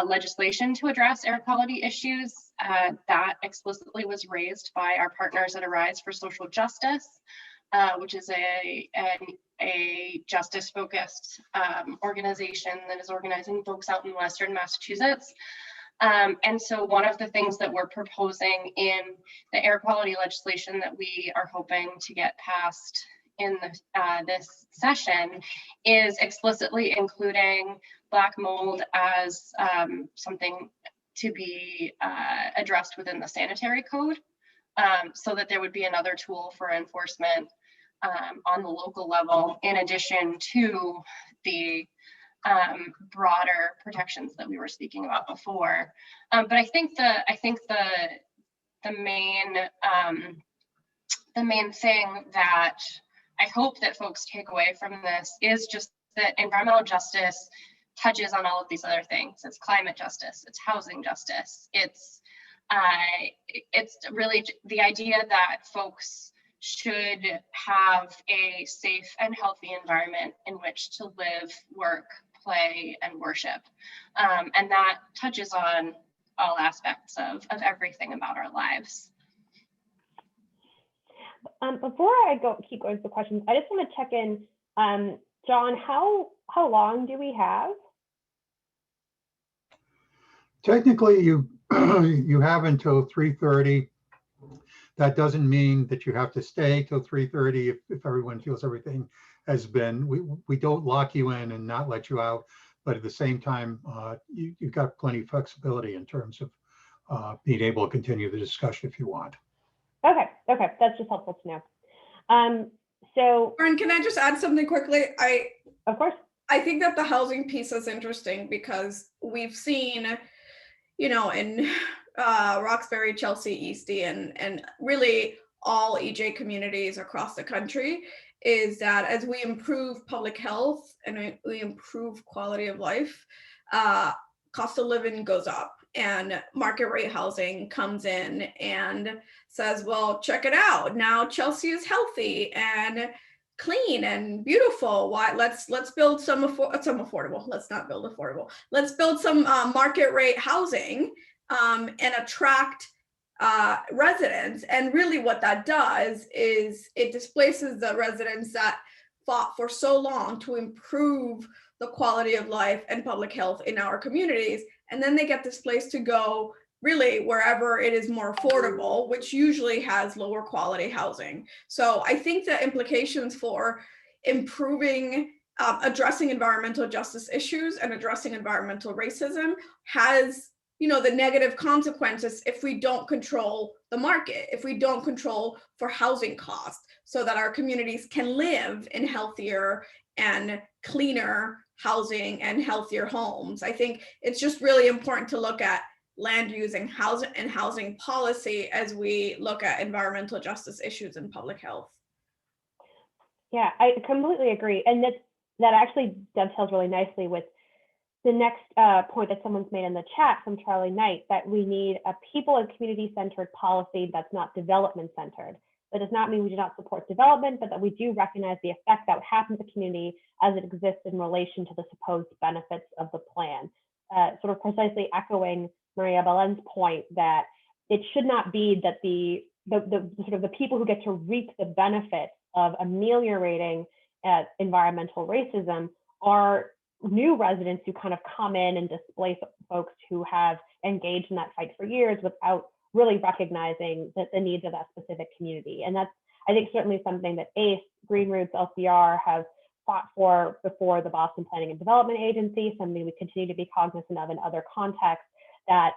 legislation to address air quality issues, that explicitly was raised by our partners at Arise for Social Justice, which is a justice-focused organization that is organizing folks out in Western Massachusetts. And so one of the things that we're proposing in the air quality legislation that we are hoping to get passed in this session is explicitly including black mold as something to be addressed within the sanitary code, so that there would be another tool for enforcement on the local level, in addition to the broader protections that we were speaking about before. But I think the main thing that I hope that folks take away from this is just that environmental justice touches on all of these other things. It's climate justice, it's housing justice, it's really the idea that folks should have a safe and healthy environment in which to live, work, play, and worship. And that touches on all aspects of everything about our lives. Before I keep going to the questions, I just want to check in, John, how long do we have? Technically, you have until 3:30. That doesn't mean that you have to stay till 3:30 if everyone feels everything has been. We don't lock you in and not let you out, but at the same time, you've got plenty of flexibility in terms of being able to continue the discussion if you want. Okay, that's just helpful to know. So, Lauren, can I just add something quickly? Of course. I think that the housing piece is interesting because we've seen, in Roxbury, Chelsea, Eastie, and really all EJ communities across the country, is that as we improve public health and we improve quality of life, cost of living goes up, and market rate housing comes in and says, well, check it out. Now Chelsea is healthy and clean and beautiful. Why? Let's build some affordable. Let's not build affordable. Let's build some market rate housing and attract residents. And really what that does is it displaces the residents that fought for so long to improve the quality of life and public health in our communities. And then they get this place to go really wherever it is more affordable, which usually has lower quality housing. So I think the implications for improving, addressing environmental justice issues and addressing environmental racism has, the negative consequences if we don't control the market, if we don't control for housing costs, so that our communities can live in healthier and cleaner housing and healthier homes. I think it's just really important to look at land use and housing policy as we look at environmental justice issues and public health. Yeah, I completely agree. And that actually dovetails really nicely with the next point that someone's made in the chat from Charlie Knight, that we need a people and community-centered policy that's not development-centered. That does not mean we do not support development, but that we do recognize the effect that would happen to the community as it exists in relation to the supposed benefits of the plan. Sort of precisely echoing Maria Belen's point that it should not be that the sort of the people who get to reap the benefits of ameliorating environmental racism are new residents who kind of come in and displace folks who have engaged in that fight for years without really recognizing the needs of that specific community. And that's, I think, certainly something that ACE, GreenRoots, LCR have fought for before the Boston Planning and Development Agency, something we continue to be cognizant of in other contexts, that,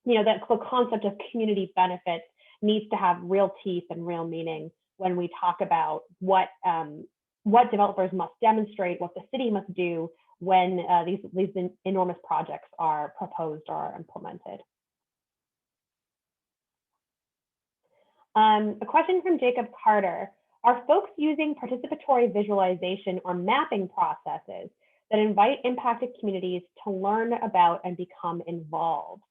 you know, that the concept of community benefits needs to have real teeth and real meaning when we talk about what developers must demonstrate, what the city must do when these enormous projects are proposed or implemented. A question from Jacob Carter. Are folks using participatory visualization or mapping processes that invite impacted communities to learn about and become involved?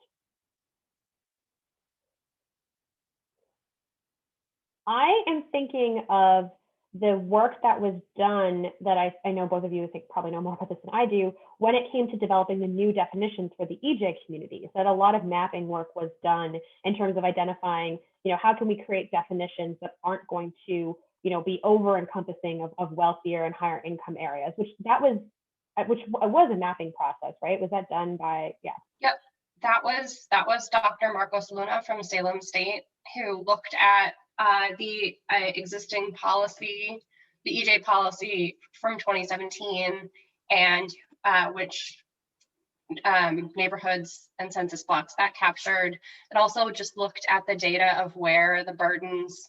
I am thinking of the work that was done that I know both of you think probably know more about this than I do, when it came to developing the new definitions for the EJ communities, that a lot of mapping work was done in terms of identifying, you know, how can we create definitions that aren't going to, you know, be over encompassing of wealthier and higher income areas, which was a mapping process, right? Was that done by, yeah. Yep, that was Dr. Marcos Luna from Salem State, who looked at the existing policy, the EJ policy from 2017, and which neighborhoods and census blocks that captured. It also just looked at the data of where the burdens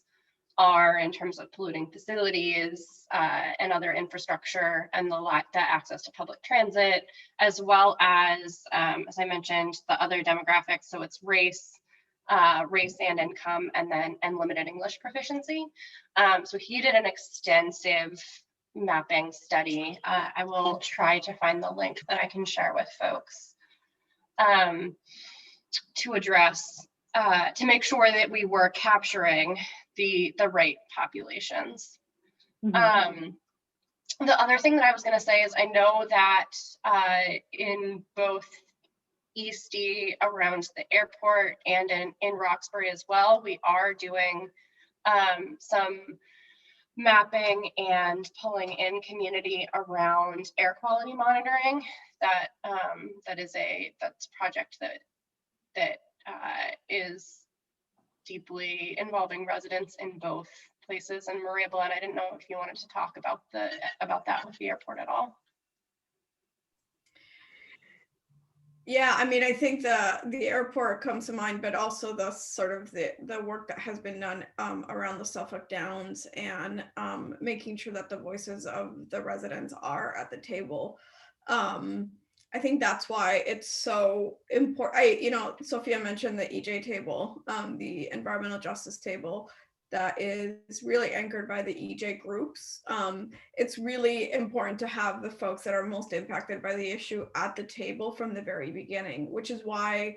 are in terms of polluting facilities and other infrastructure, and the access to public transit, as well as I mentioned, the other demographics. So it's race and income, and limited English proficiency. So he did an extensive mapping study. I will try to find the link that I can share with folks to address, to make sure that we were capturing the right populations. Mm-hmm. The other thing that I was going to say is, I know that in both Eastie around the airport and in Roxbury as well, we are doing some mapping and pulling in community around air quality monitoring. That's a project that is deeply involving residents in both places. And Maria Belen, I didn't know if you wanted to talk about that with the airport at all. Yeah, I mean, I think the airport comes to mind, but also the sort of the work that has been done around the Suffolk Downs, and making sure that the voices of the residents are at the table. I think that's why it's so important. You know, Sophia mentioned the EJ table, the environmental justice table, that is really anchored by the EJ groups. It's really important to have the folks that are most impacted by the issue at the table from the very beginning, which is why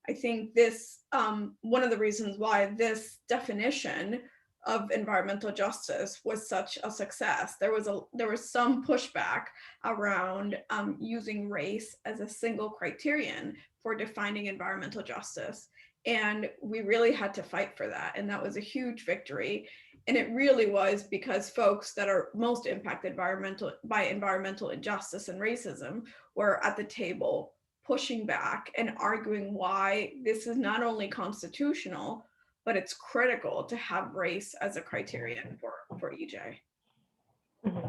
I think this, one of the reasons why this definition of environmental justice was such a success. There was some pushback around using race as a single criterion for defining environmental justice. And we really had to fight for that. And that was a huge victory. And it really was because folks that are most impacted by environmental injustice and racism were at the table pushing back and arguing why this is not only constitutional, but it's critical to have race as a criterion for EJ. Mm-hmm.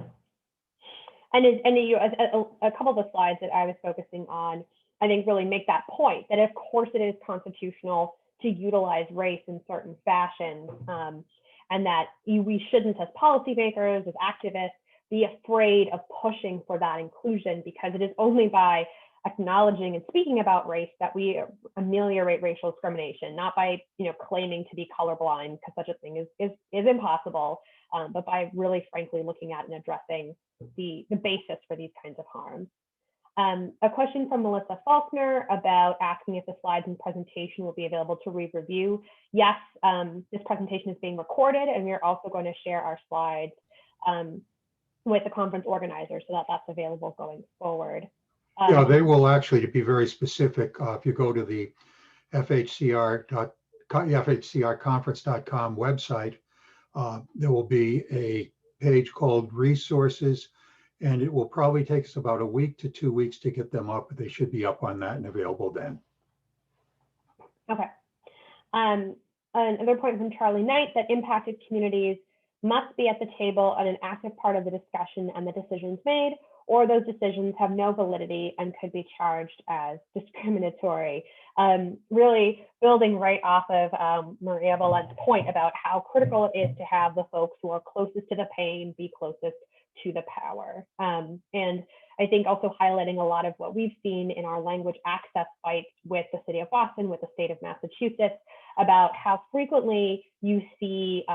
And a couple of the slides that I was focusing on, I think, really make that point, that of course it is constitutional to utilize race in certain fashions, and that we shouldn't, as policymakers, as activists, be afraid of pushing for that inclusion, because it is only by acknowledging and speaking about race that we ameliorate racial discrimination, not by claiming to be colorblind, because such a thing is impossible, but by really frankly looking at and addressing the basis for these kinds of harms. A question from Melissa Faulkner about asking if the slides and presentation will be available to review. Yes, this presentation is being recorded, and we're also going to share our slides with the conference organizer so that that's available going forward. Yeah, they will actually, to be very specific, if you go to the FHCRconference.com website, there will be a page called Resources, and it will probably take us about a week to 2 weeks to get them up, but they should be up on that and available then. Okay. Another point from Charlie Knight, that impacted communities must be at the table and an active part of the discussion and the decisions made, or those decisions have no validity and could be charged as discriminatory. Really building right off of Maria Valen's point about how critical it is to have the folks who are closest to the pain be closest to the power. And I think also highlighting a lot of what we've seen in our language access fight with the city of Boston, with the state of Massachusetts, about how frequently you see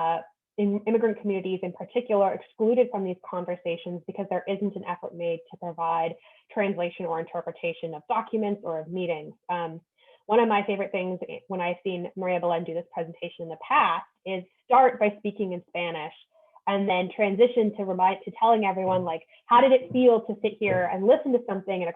immigrant communities in particular excluded from these conversations because there isn't an effort made to provide translation or interpretation of documents or of meetings. One of my favorite things when I've seen Maria Belen do this presentation in the past is start by speaking in Spanish and then transition to telling everyone, like, how did it feel to sit here and listen to something in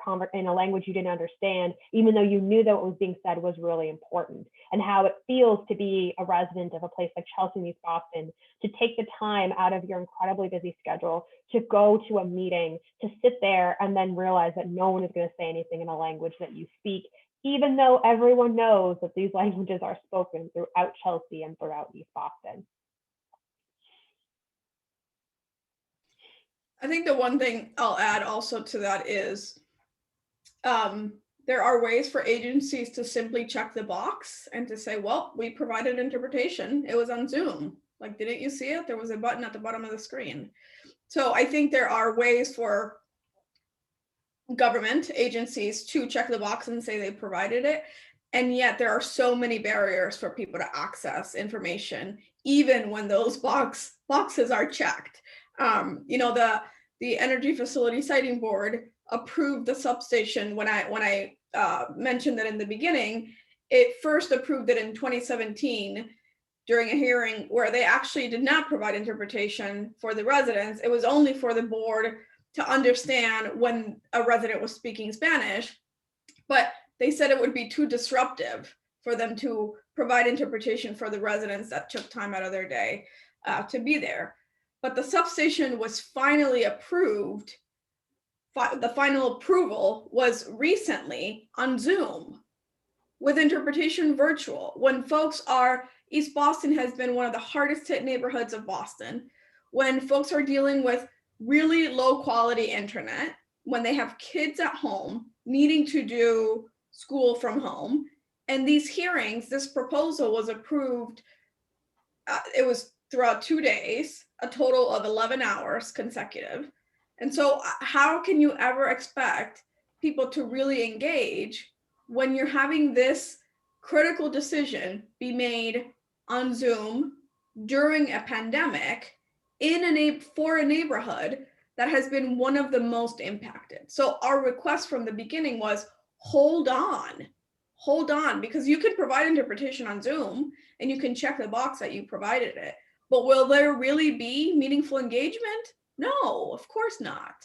a language you didn't understand, even though you knew that what was being said was really important, and how it feels to be a resident of a place like Chelsea meets Boston, to take the time out of your incredibly busy schedule to go to a meeting, to sit there and then realize that no one is going to say anything in a language that you speak, even though everyone knows that these languages are spoken throughout Chelsea and throughout East Boston. I think the one thing I'll add also to that is there are ways for agencies to simply check the box and to say, well, we provided interpretation. It was on Zoom. Like, didn't you see it? There was a button at the bottom of the screen. So I think there are ways for government agencies to check the box and say they provided it. And yet there are so many barriers for people to access information, even when those boxes are checked. The Energy Facility Siting Board approved the substation when I mentioned that in the beginning. It first approved it in 2017 during a hearing where they actually did not provide interpretation for the residents. It was only for the board to understand when a resident was speaking Spanish, but they said it would be too disruptive for them to provide interpretation for the residents that took time out of their day to be there. But the substation was finally approved. The final approval was recently on Zoom with interpretation virtual. When folks East Boston has been one of the hardest hit neighborhoods of Boston. When folks are dealing with really low quality internet, when they have kids at home needing to do school from home, and these hearings, this proposal was approved, it was throughout 2 days, a total of 11 hours consecutive. And so how can you ever expect people to really engage when you're having this critical decision be made on Zoom during a pandemic for a neighborhood that has been one of the most impacted? So our request from the beginning was, hold on, because you can provide interpretation on Zoom and you can check the box that you provided it. But will there really be meaningful engagement? No, of course not.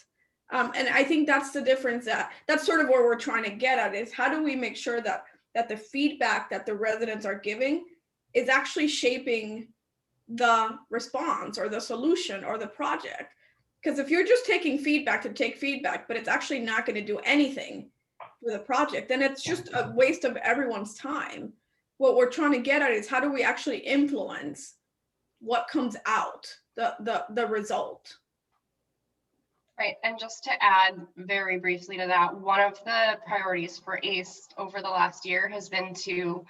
And I think that's the difference. That's sort of where we're trying to get at, is how do we make sure that the feedback that the residents are giving is actually shaping the response or the solution or the project? Because if you're just taking feedback to take feedback, but it's actually not going to do anything for the project, then it's just a waste of everyone's time. What we're trying to get at is how do we actually influence what comes out, the result. Right, and just to add very briefly to that, one of the priorities for ACE over the last year has been to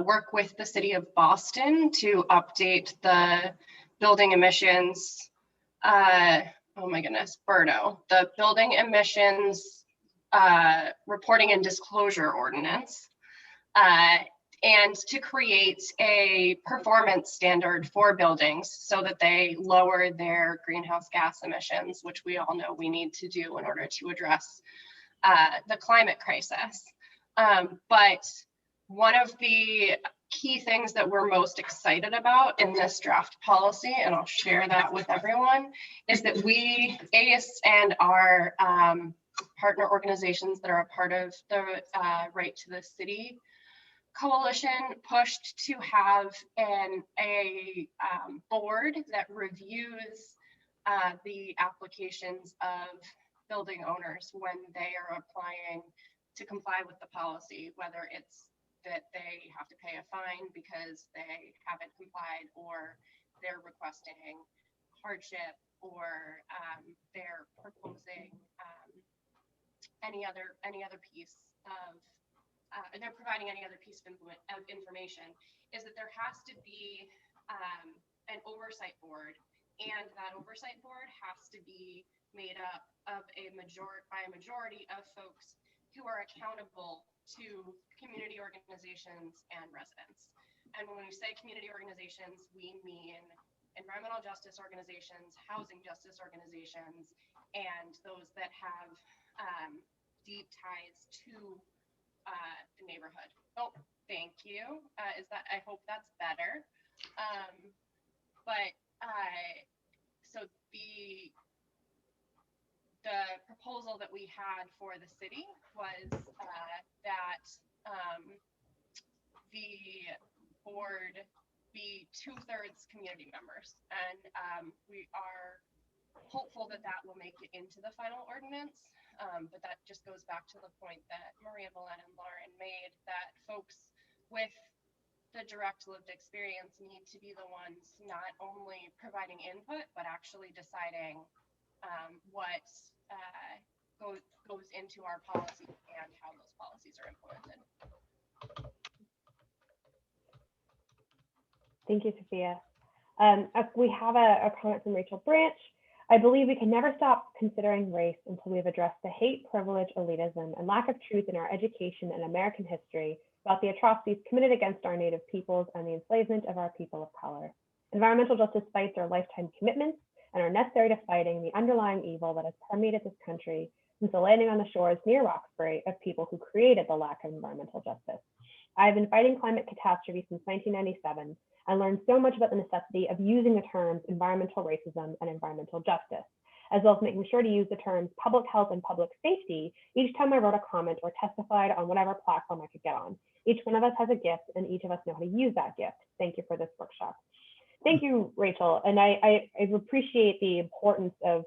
work with the city of Boston to update the building emissions oh my goodness, BERDO, the Building Emissions Reporting and Disclosure Ordinance, and to create a performance standard for buildings so that they lower their greenhouse gas emissions, which we all know we need to do in order to address the climate crisis. But one of the key things that we're most excited about in this draft policy, and I'll share that with everyone, is that we, ACE and our partner organizations that are a part of the Right to the City Coalition, pushed to have a board that reviews the applications of building owners when they are applying to comply with the policy, whether it's that they have to pay a fine because they haven't complied, or they're requesting hardship, or they're proposing any other piece of, they're providing any other piece of information, is that there has to be an oversight board, and that oversight board has to be made up of by a majority of folks who are accountable to community organizations and residents. And when we say community organizations, we mean environmental justice organizations, housing justice organizations, and those that have deep ties to the neighborhood. Oh, thank you. I hope that's better. So the proposal that we had for the city was that the board be 2/3 community members, and we are hopeful that that will make it into the final ordinance. But that just goes back to the point that Maria Belen and Lauren made, that folks with the direct lived experience need to be the ones not only providing input, but actually deciding what goes into our policy and how those policies are implemented. Thank you, Sophia. We have a comment from Rachel Branch. I believe we can never stop considering race until we have addressed the hate, privilege, elitism, and lack of truth in our education and American history about the atrocities committed against our Native peoples and the enslavement of our people of color. Environmental justice fights are lifetime commitments and are necessary to fighting the underlying evil that has permeated this country since the landing on the shores near Roxbury of people who created the lack of environmental justice. I have been fighting climate catastrophe since 1997 and learned so much about the necessity of using the terms environmental racism and environmental justice, as well as making sure to use the terms public health and public safety each time I wrote a comment or testified on whatever platform I could get on. Each one of us has a gift, and each of us know how to use that gift. Thank you for this workshop. Thank you, Rachel. And I appreciate the importance of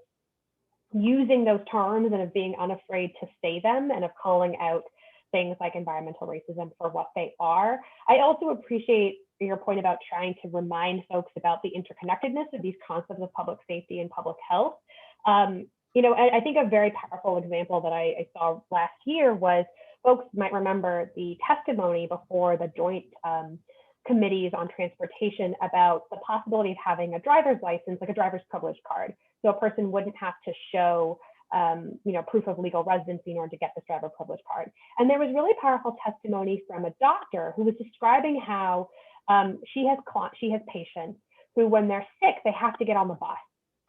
using those terms and of being unafraid to say them and of calling out things like environmental racism for what they are. I also appreciate your point about trying to remind folks about the interconnectedness of these concepts of public safety and public health. You know, I think a very powerful example that I saw last year was, folks might remember the testimony before the joint committees on transportation about the possibility of having a driver's license, like a driver's privilege card. So a person wouldn't have to show you know, proof of legal residency in order to get this driver privilege card. And there was really powerful testimony from a doctor who was describing how she has patients who, when they're sick, they have to get on the bus,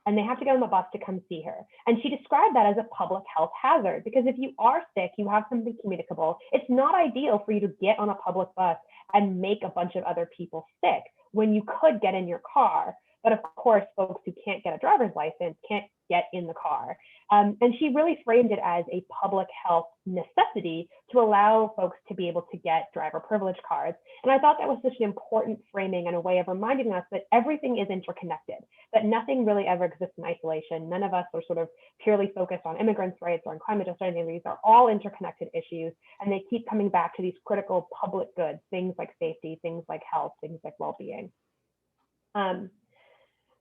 and they have to get on the bus to come see her. And she described that as a public health hazard, because if you are sick, you have something communicable. It's not ideal for you to get on a public bus and make a bunch of other people sick when you could get in your car. But of course, folks who can't get a driver's license can't get in the car. And she really framed it as a public health necessity to allow folks to be able to get driver privilege cards. And I thought that was such an important framing and a way of reminding us that everything is interconnected, that nothing really ever exists in isolation. None of us are sort of purely focused on immigrants' rights or on climate justice. These are all interconnected issues, and they keep coming back to these critical public goods, things like safety, things like health, things like well-being.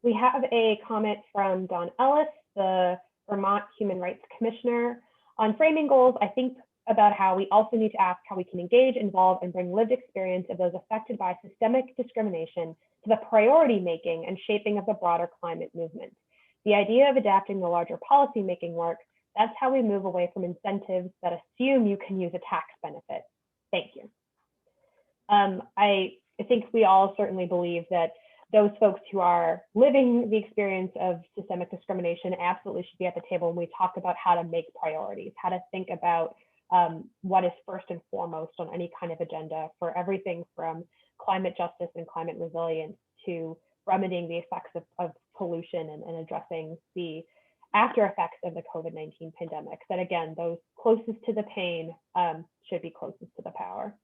We have a comment from Don Ellis, the Vermont Human Rights Commissioner. On framing goals, I think about how we also need to ask how we can engage, involve, and bring lived experience of those affected by systemic discrimination to the priority making and shaping of the broader climate movement. The idea of adapting the larger policymaking work, that's how we move away from incentives that assume you can use a tax benefit. Thank you. I think we all certainly believe that those folks who are living the experience of systemic discrimination absolutely should be at the table when we talk about how to make priorities, how to think about what is first and foremost on any kind of agenda for everything from climate justice and climate resilience to remedying the effects of pollution and addressing the after effects of the COVID-19 pandemic. That again, those closest to the pain should be closest to the power.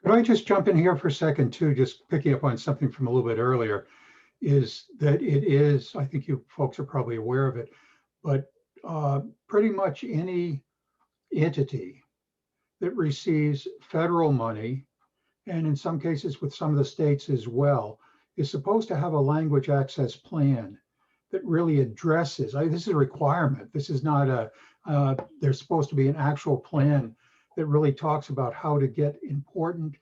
Could I just jump in here for a second too, just picking up on something from a little bit earlier, is that it is, I think you folks are probably aware of it, but pretty much any entity that receives federal money, and in some cases with some of the states as well, is supposed to have a language access plan that really addresses, this is a requirement. This is not there's supposed to be an actual plan that really talks about how to get important,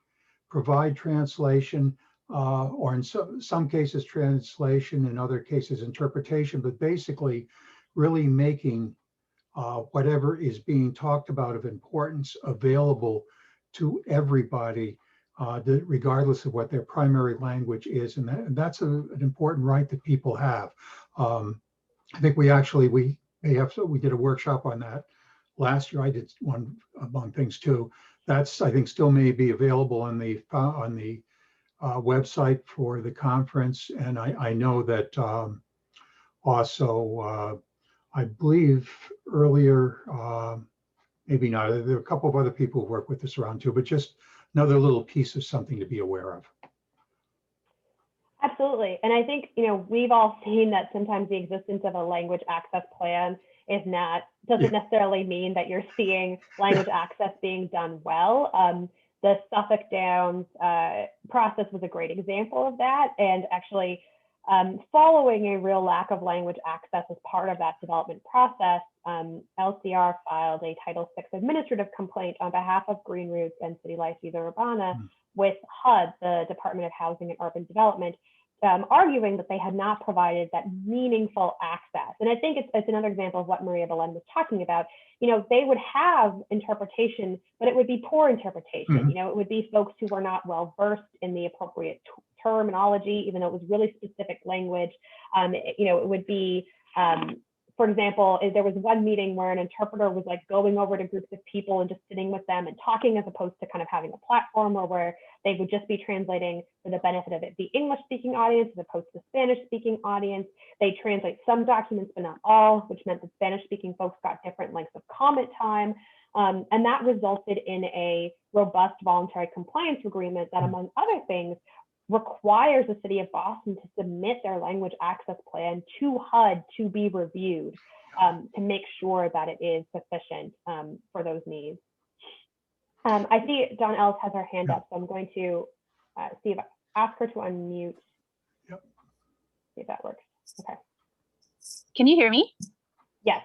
provide translation, or in some cases translation, in other cases interpretation, but basically really making whatever is being talked about of importance available to everybody, regardless of what their primary language is. And that's an important right that people have. I think we did a workshop on that last year. I did one among things too. That's, I think, still may be available on the website for the conference. And I know that also, I believe earlier, maybe not, there are a couple of other people who work with this around too, but just another little piece of something to be aware of. Absolutely. And I think, we've all seen that sometimes the existence of a language access plan doesn't necessarily mean that you're seeing language access being done well. The Suffolk Downs process was a great example of that. And actually, following a real lack of language access as part of that development process, LCR filed a Title VI administrative complaint on behalf of GreenRoots and City Life Vida Urbana with HUD, the Department of Housing and Urban Development, arguing that they had not provided that meaningful access. And I think it's another example of what Maria Belen was talking about. They would have interpretation, but it would be poor interpretation. It would be folks who were not well versed in the appropriate terminology, even though it was really specific language. It would be, for example, there was one meeting where an interpreter was like going over to groups of people and just sitting with them and talking, as opposed to kind of having a platform where they would just be translating for the benefit of the English speaking audience as opposed to the Spanish speaking audience. They translate some documents, but not all, which meant that Spanish speaking folks got different lengths of comment time. And that resulted in a robust voluntary compliance agreement that, among other things, requires the city of Boston to submit their language access plan to HUD to be reviewed, to make sure that it is sufficient for those needs. I see Dawn Ellis has her hand up, so I'm going to ask her to unmute. Yep. See if that works. Okay. Can you hear me? Yes.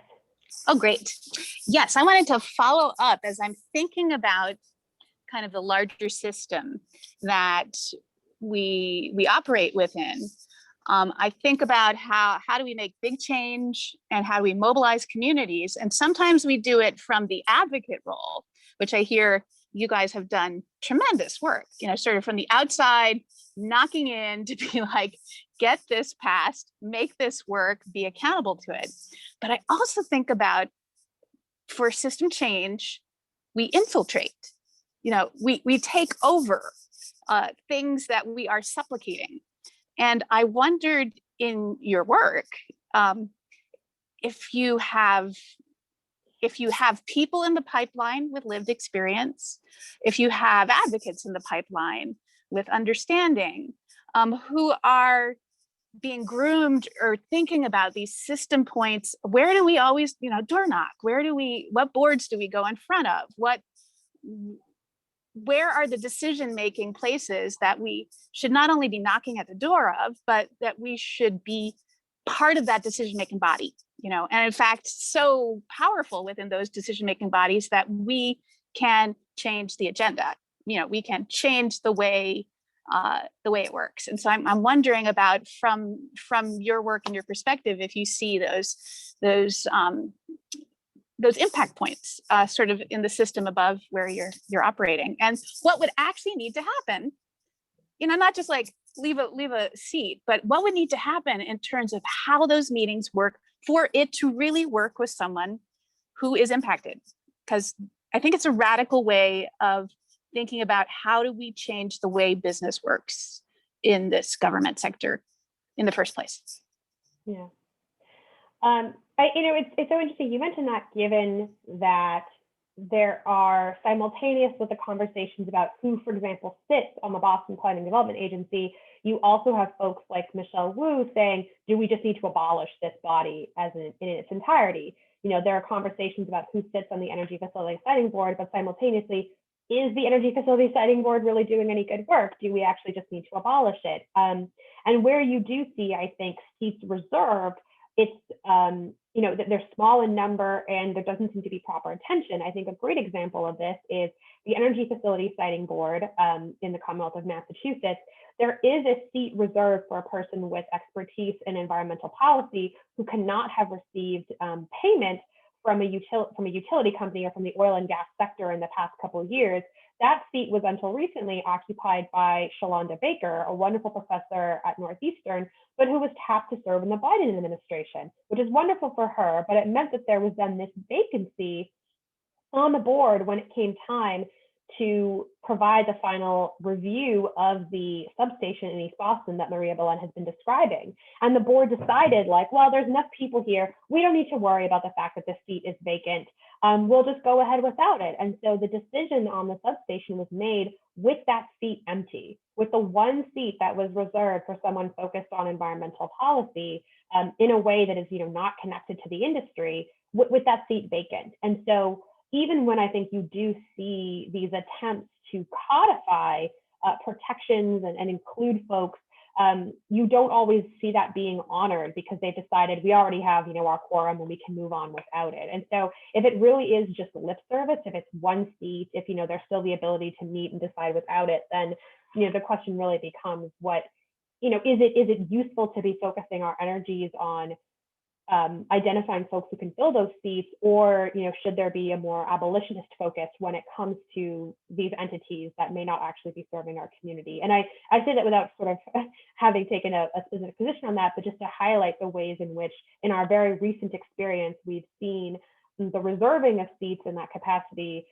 Oh, great. Yes, I wanted to follow up as I'm thinking about kind of the larger system that we operate within. I think about how do we make big change and how do we mobilize communities? And sometimes we do it from the advocate role, which I hear you guys have done tremendous work, sort of from the outside, knocking in to be like, get this passed, make this work, be accountable to it. But I also think about, for system change, we infiltrate, we take over things that we are supplicating. And I wondered in your work, if you have people in the pipeline with lived experience, if you have advocates in the pipeline with understanding, who are being groomed or thinking about these system points, where do we always, door knock? What boards do we go in front of? Where are the decision-making places that we should not only be knocking at the door of, but that we should be part of that decision-making body, and in fact, so powerful within those decision-making bodies that we can change the agenda. We can change the way the way it works. And so I'm wondering about from your work and your perspective, if you see those impact points sort of in the system above where you're operating, and what would actually need to happen, not just like leave a seat, but what would need to happen in terms of how those meetings work for it to really work with someone who is impacted. Because I think it's a radical way of thinking about how do we change the way business works in this government sector in the first place. Yeah. It's so interesting. You mentioned that, given that there are simultaneous with the conversations about who, for example, sits on the Boston Planning Development Agency, you also have folks like Michelle Wu saying, do we just need to abolish this body in its entirety? There are conversations about who sits on the Energy Facility Siting Board, but simultaneously, is the Energy Facility Siting Board really doing any good work? Do we actually just need to abolish it? And where you do see, I think, seats reserved, it's, they're small in number and there doesn't seem to be proper attention. I think a great example of this is the Energy Facility Siting Board in the Commonwealth of Massachusetts. There is a seat reserved for a person with expertise in environmental policy who cannot have received payment from a utility company or from the oil and gas sector in the past couple of years. That seat was until recently occupied by Shalonda Baker, a wonderful professor at Northeastern, but who was tapped to serve in the Biden administration, which is wonderful for her, but it meant that there was then this vacancy on the board when it came time to provide the final review of the substation in East Boston that Maria Belen has been describing. And the board decided, well, there's enough people here. We don't need to worry about the fact that this seat is vacant. We'll just go ahead without it. And so the decision on the substation was made with that seat empty, with the one seat that was reserved for someone focused on environmental policy in a way that is, not connected to the industry, with that seat vacant. And so even when I think you do see these attempts to codify protections and include folks, you don't always see that being honored because they decided we already have, our quorum and we can move on without it. And so if it really is just lip service, if it's one seat, if, there's still the ability to meet and decide without it, then, the question really becomes is it useful to be focusing our energies on identifying folks who can fill those seats, or should there be a more abolitionist focus when it comes to these entities that may not actually be serving our community? And I say that without sort of having taken a specific position on that, but just to highlight the ways in which, in our very recent experience, we've seen the reserving of seats in that capacity,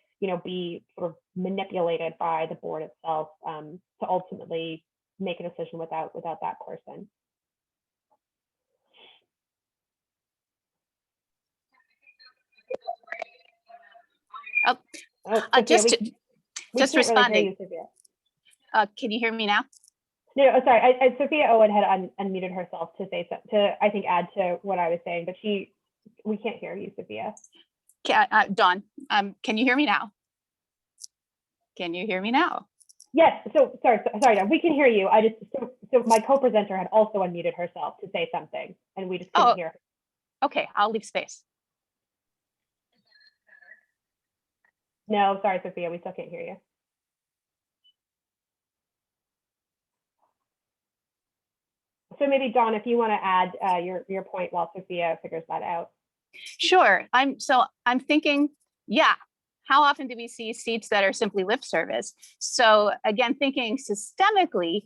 be sort of manipulated by the board itself to ultimately make a decision without that person. Just responding. Can you hear me now? No, sorry. Sophia Owen had unmuted herself to say I think add to what I was saying, but we can't hear you, Sophia. Dawn, can you hear me now? Can you hear me now? Yes. So sorry, Dawn, we can hear you. So my co-presenter had also unmuted herself to say something, and we just couldn't hear her. Okay, I'll leave space. No, sorry, Sophia, we still can't hear you. So maybe Dawn, if you want to add your point while Sophia figures that out. Sure. I'm thinking, how often do we see seats that are simply lip service? So again, thinking systemically,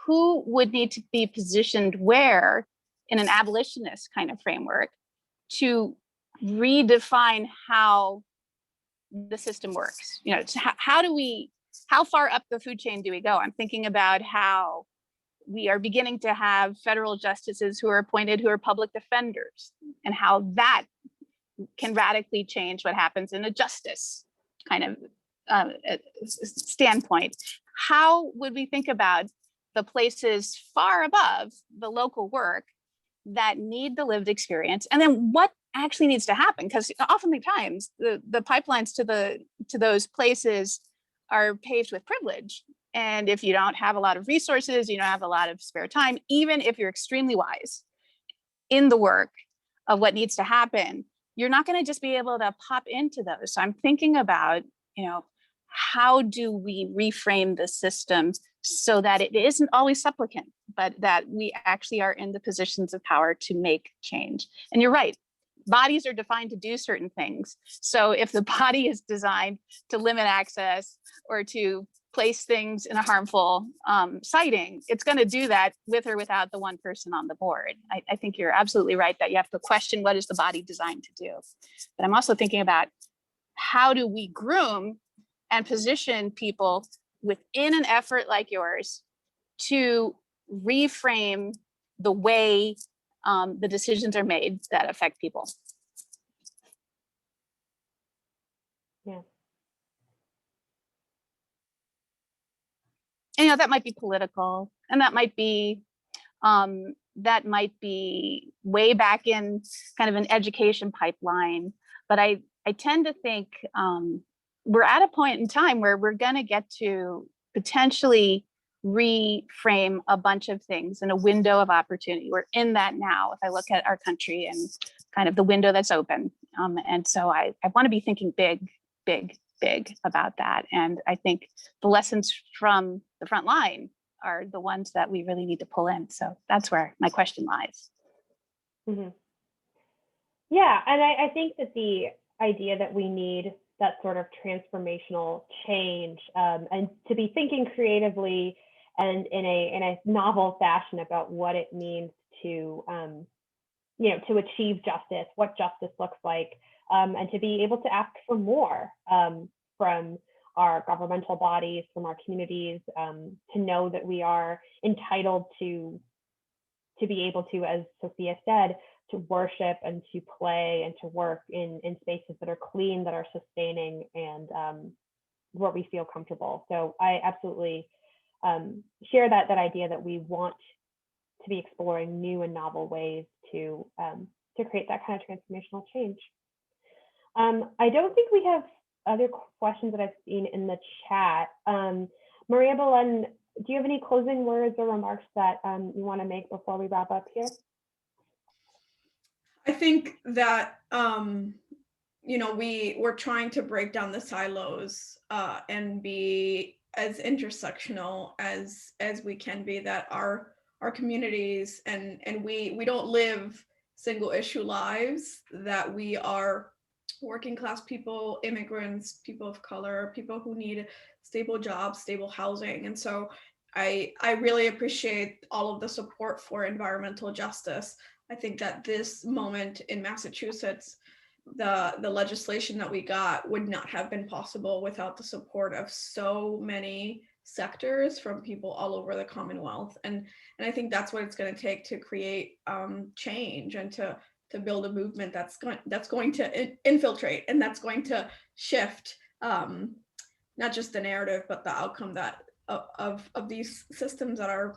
who would need to be positioned where in an abolitionist kind of framework to redefine how the system works? How far up the food chain do we go? I'm thinking about how we are beginning to have federal justices who are appointed who are public defenders, and how that can radically change what happens in a justice kind of standpoint. How would we think about the places far above the local work that need the lived experience, and then what actually needs to happen? Because oftentimes the pipelines to those places are paved with privilege. And if you don't have a lot of resources, you don't have a lot of spare time, even if you're extremely wise in the work of what needs to happen, you're not going to just be able to pop into those. So I'm thinking about, how do we reframe the system so that it isn't always supplicant, but that we actually are in the positions of power to make change. And you're right, bodies are defined to do certain things. So if the body is designed to limit access or to place things in a harmful siting, it's going to do that with or without the one person on the board. I think you're absolutely right that you have to question what is the body designed to do. But I'm also thinking about how do we groom and position people within an effort like yours to reframe the way the decisions are made that affect people. Yeah. And, you know, that might be political, and that might be way back in kind of an education pipeline. But I tend to think we're at a point in time where we're going to get to potentially reframe a bunch of things in a window of opportunity. We're in that now. If I look at our country and kind of the window that's open, and so I want to be thinking big about that. And I think the lessons from the front line are the ones that we really need to pull in. So that's where my question lies. Mm-hmm. Yeah, and I think that the idea that we need that sort of transformational change and to be thinking creatively and in a novel fashion about what it means to to achieve justice, what justice looks like, and to be able to ask for more from our governmental bodies, from our communities, to know that we are entitled to be able to, as Sophia said, to worship and to play and to work in spaces that are clean, that are sustaining, and where we feel comfortable. So I absolutely share that idea that we want to be exploring new and novel ways to create that kind of transformational change. I don't think we have other questions that I've seen in the chat. Maria Belen, do you have any closing words or remarks that you want to make before we wrap up here? I think that we're trying to break down the silos and be as intersectional as we can be, that our communities and we don't live single issue lives, that we are working class people, immigrants, people of color, people who need stable jobs, stable housing. And so I really appreciate all of the support for environmental justice. I think that this moment in Massachusetts, the legislation that we got would not have been possible without the support of so many sectors from people all over the Commonwealth. And I think that's what it's going to take to create change and to build a movement that's going to infiltrate and that's going to shift not just the narrative, but the outcome that of these systems that are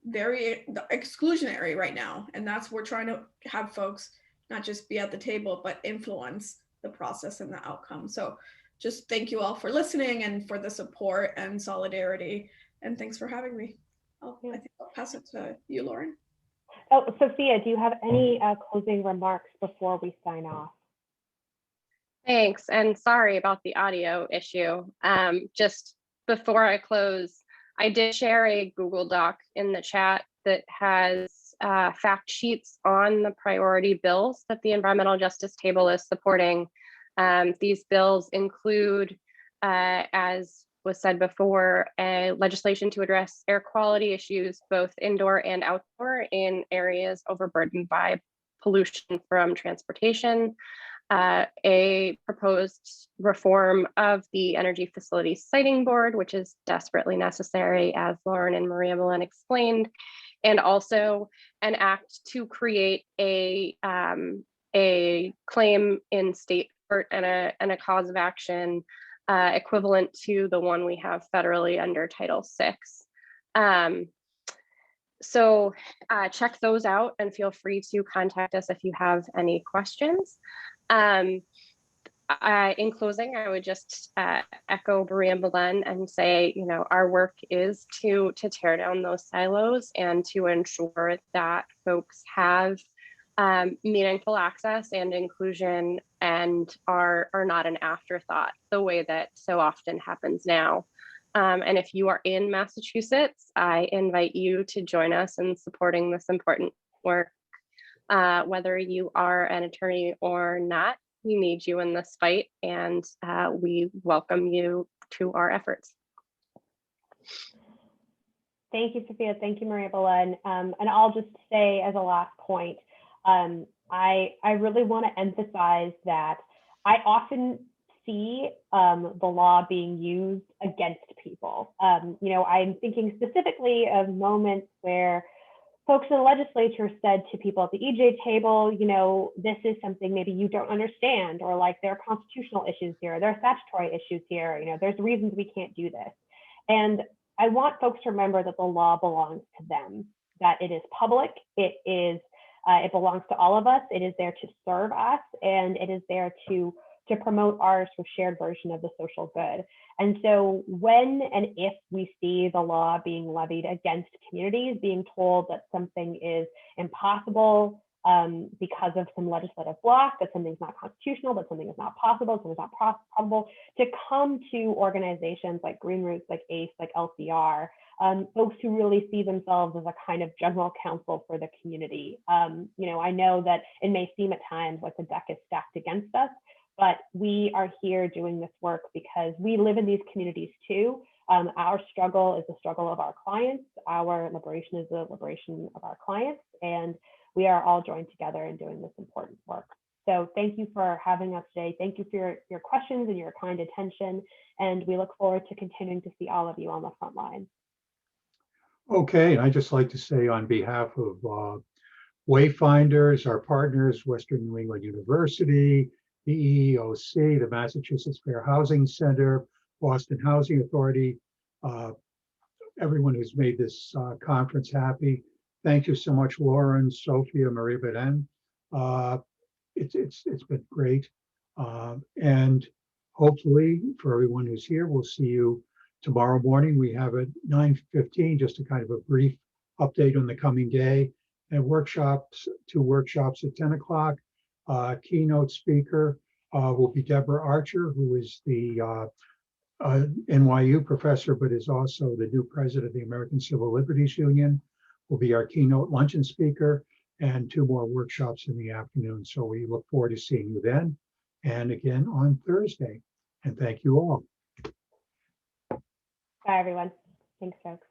very exclusionary right now. And that's, we're trying to have folks not just be at the table, but influence the process and the outcome. So just thank you all for listening and for the support and solidarity. And thanks for having me. I think I'll pass it to you, Lauren. Oh, Sophia, do you have any closing remarks before we sign off? Thanks, and sorry about the audio issue. Just before I close, I did share a Google Doc in the chat that has fact sheets on the priority bills that the Environmental Justice Table is supporting. These bills include, as was said before, legislation to address air quality issues, both indoor and outdoor, in areas overburdened by pollution from transportation, a proposed reform of the Energy Facilities Siting Board, which is desperately necessary, as Lauren and Maria Belen explained, and also an act to create a claim in state court and a cause of action equivalent to the one we have federally under Title VI. So check those out and feel free to contact us if you have any questions. In closing, I would just echo Maria Belen and say, our work is to tear down those silos and to ensure that folks have meaningful access and inclusion and are not an afterthought the way that so often happens now. And if you are in Massachusetts, I invite you to join us in supporting this important work. Whether you are an attorney or not, we need you in this fight, and we welcome you to our efforts. Thank you, Sophia. Thank you, Maria Belen. And I'll just say as a last point, I really want to emphasize that I often see the law being used against people. You know, I'm thinking specifically of moments where folks in the legislature said to people at the EJ table, you know, this is something maybe you don't understand, or like there are constitutional issues here, there are statutory issues here, you know, there's reasons we can't do this. And I want folks to remember that the law belongs to them, that it is public, it belongs to all of us, it is there to serve us, and it is there to promote our sort of shared version of the social good. And so when and if we see the law being levied against communities, being told that something is impossible because of some legislative block, that something's not constitutional, that something is not possible, something's not probable, to come to organizations like GreenRoots, like ACE, like LCR, folks who really see themselves as a kind of general counsel for the community. You know, I know that it may seem at times like the deck is stacked against us, but we are here doing this work because we live in these communities too. Our struggle is the struggle of our clients. Our liberation is the liberation of our clients. And we are all joined together in doing this important work. So thank you for having us today. Thank you for your questions and your kind attention. And we look forward to continuing to see all of you on the front line. Okay, I'd just like to say on behalf of Wayfinders, our partners, Western New England University, the EEOC, the Massachusetts Fair Housing Center, Boston Housing Authority, everyone who's made this conference happy. Thank you so much, Lauren, Sophia, Maria Belen. It's been great. And hopefully for everyone who's here, we'll see you tomorrow morning. We have at 9:15, just a kind of a brief update on the coming day, and workshops, 2 workshops at 10 o'clock. Keynote speaker will be Deborah Archer, who is the NYU professor, but is also the new president of the American Civil Liberties Union, will be our keynote luncheon speaker, and 2 more workshops in the afternoon. So we look forward to seeing you then, and again on Thursday. And thank you all. Bye, everyone. Thanks, folks.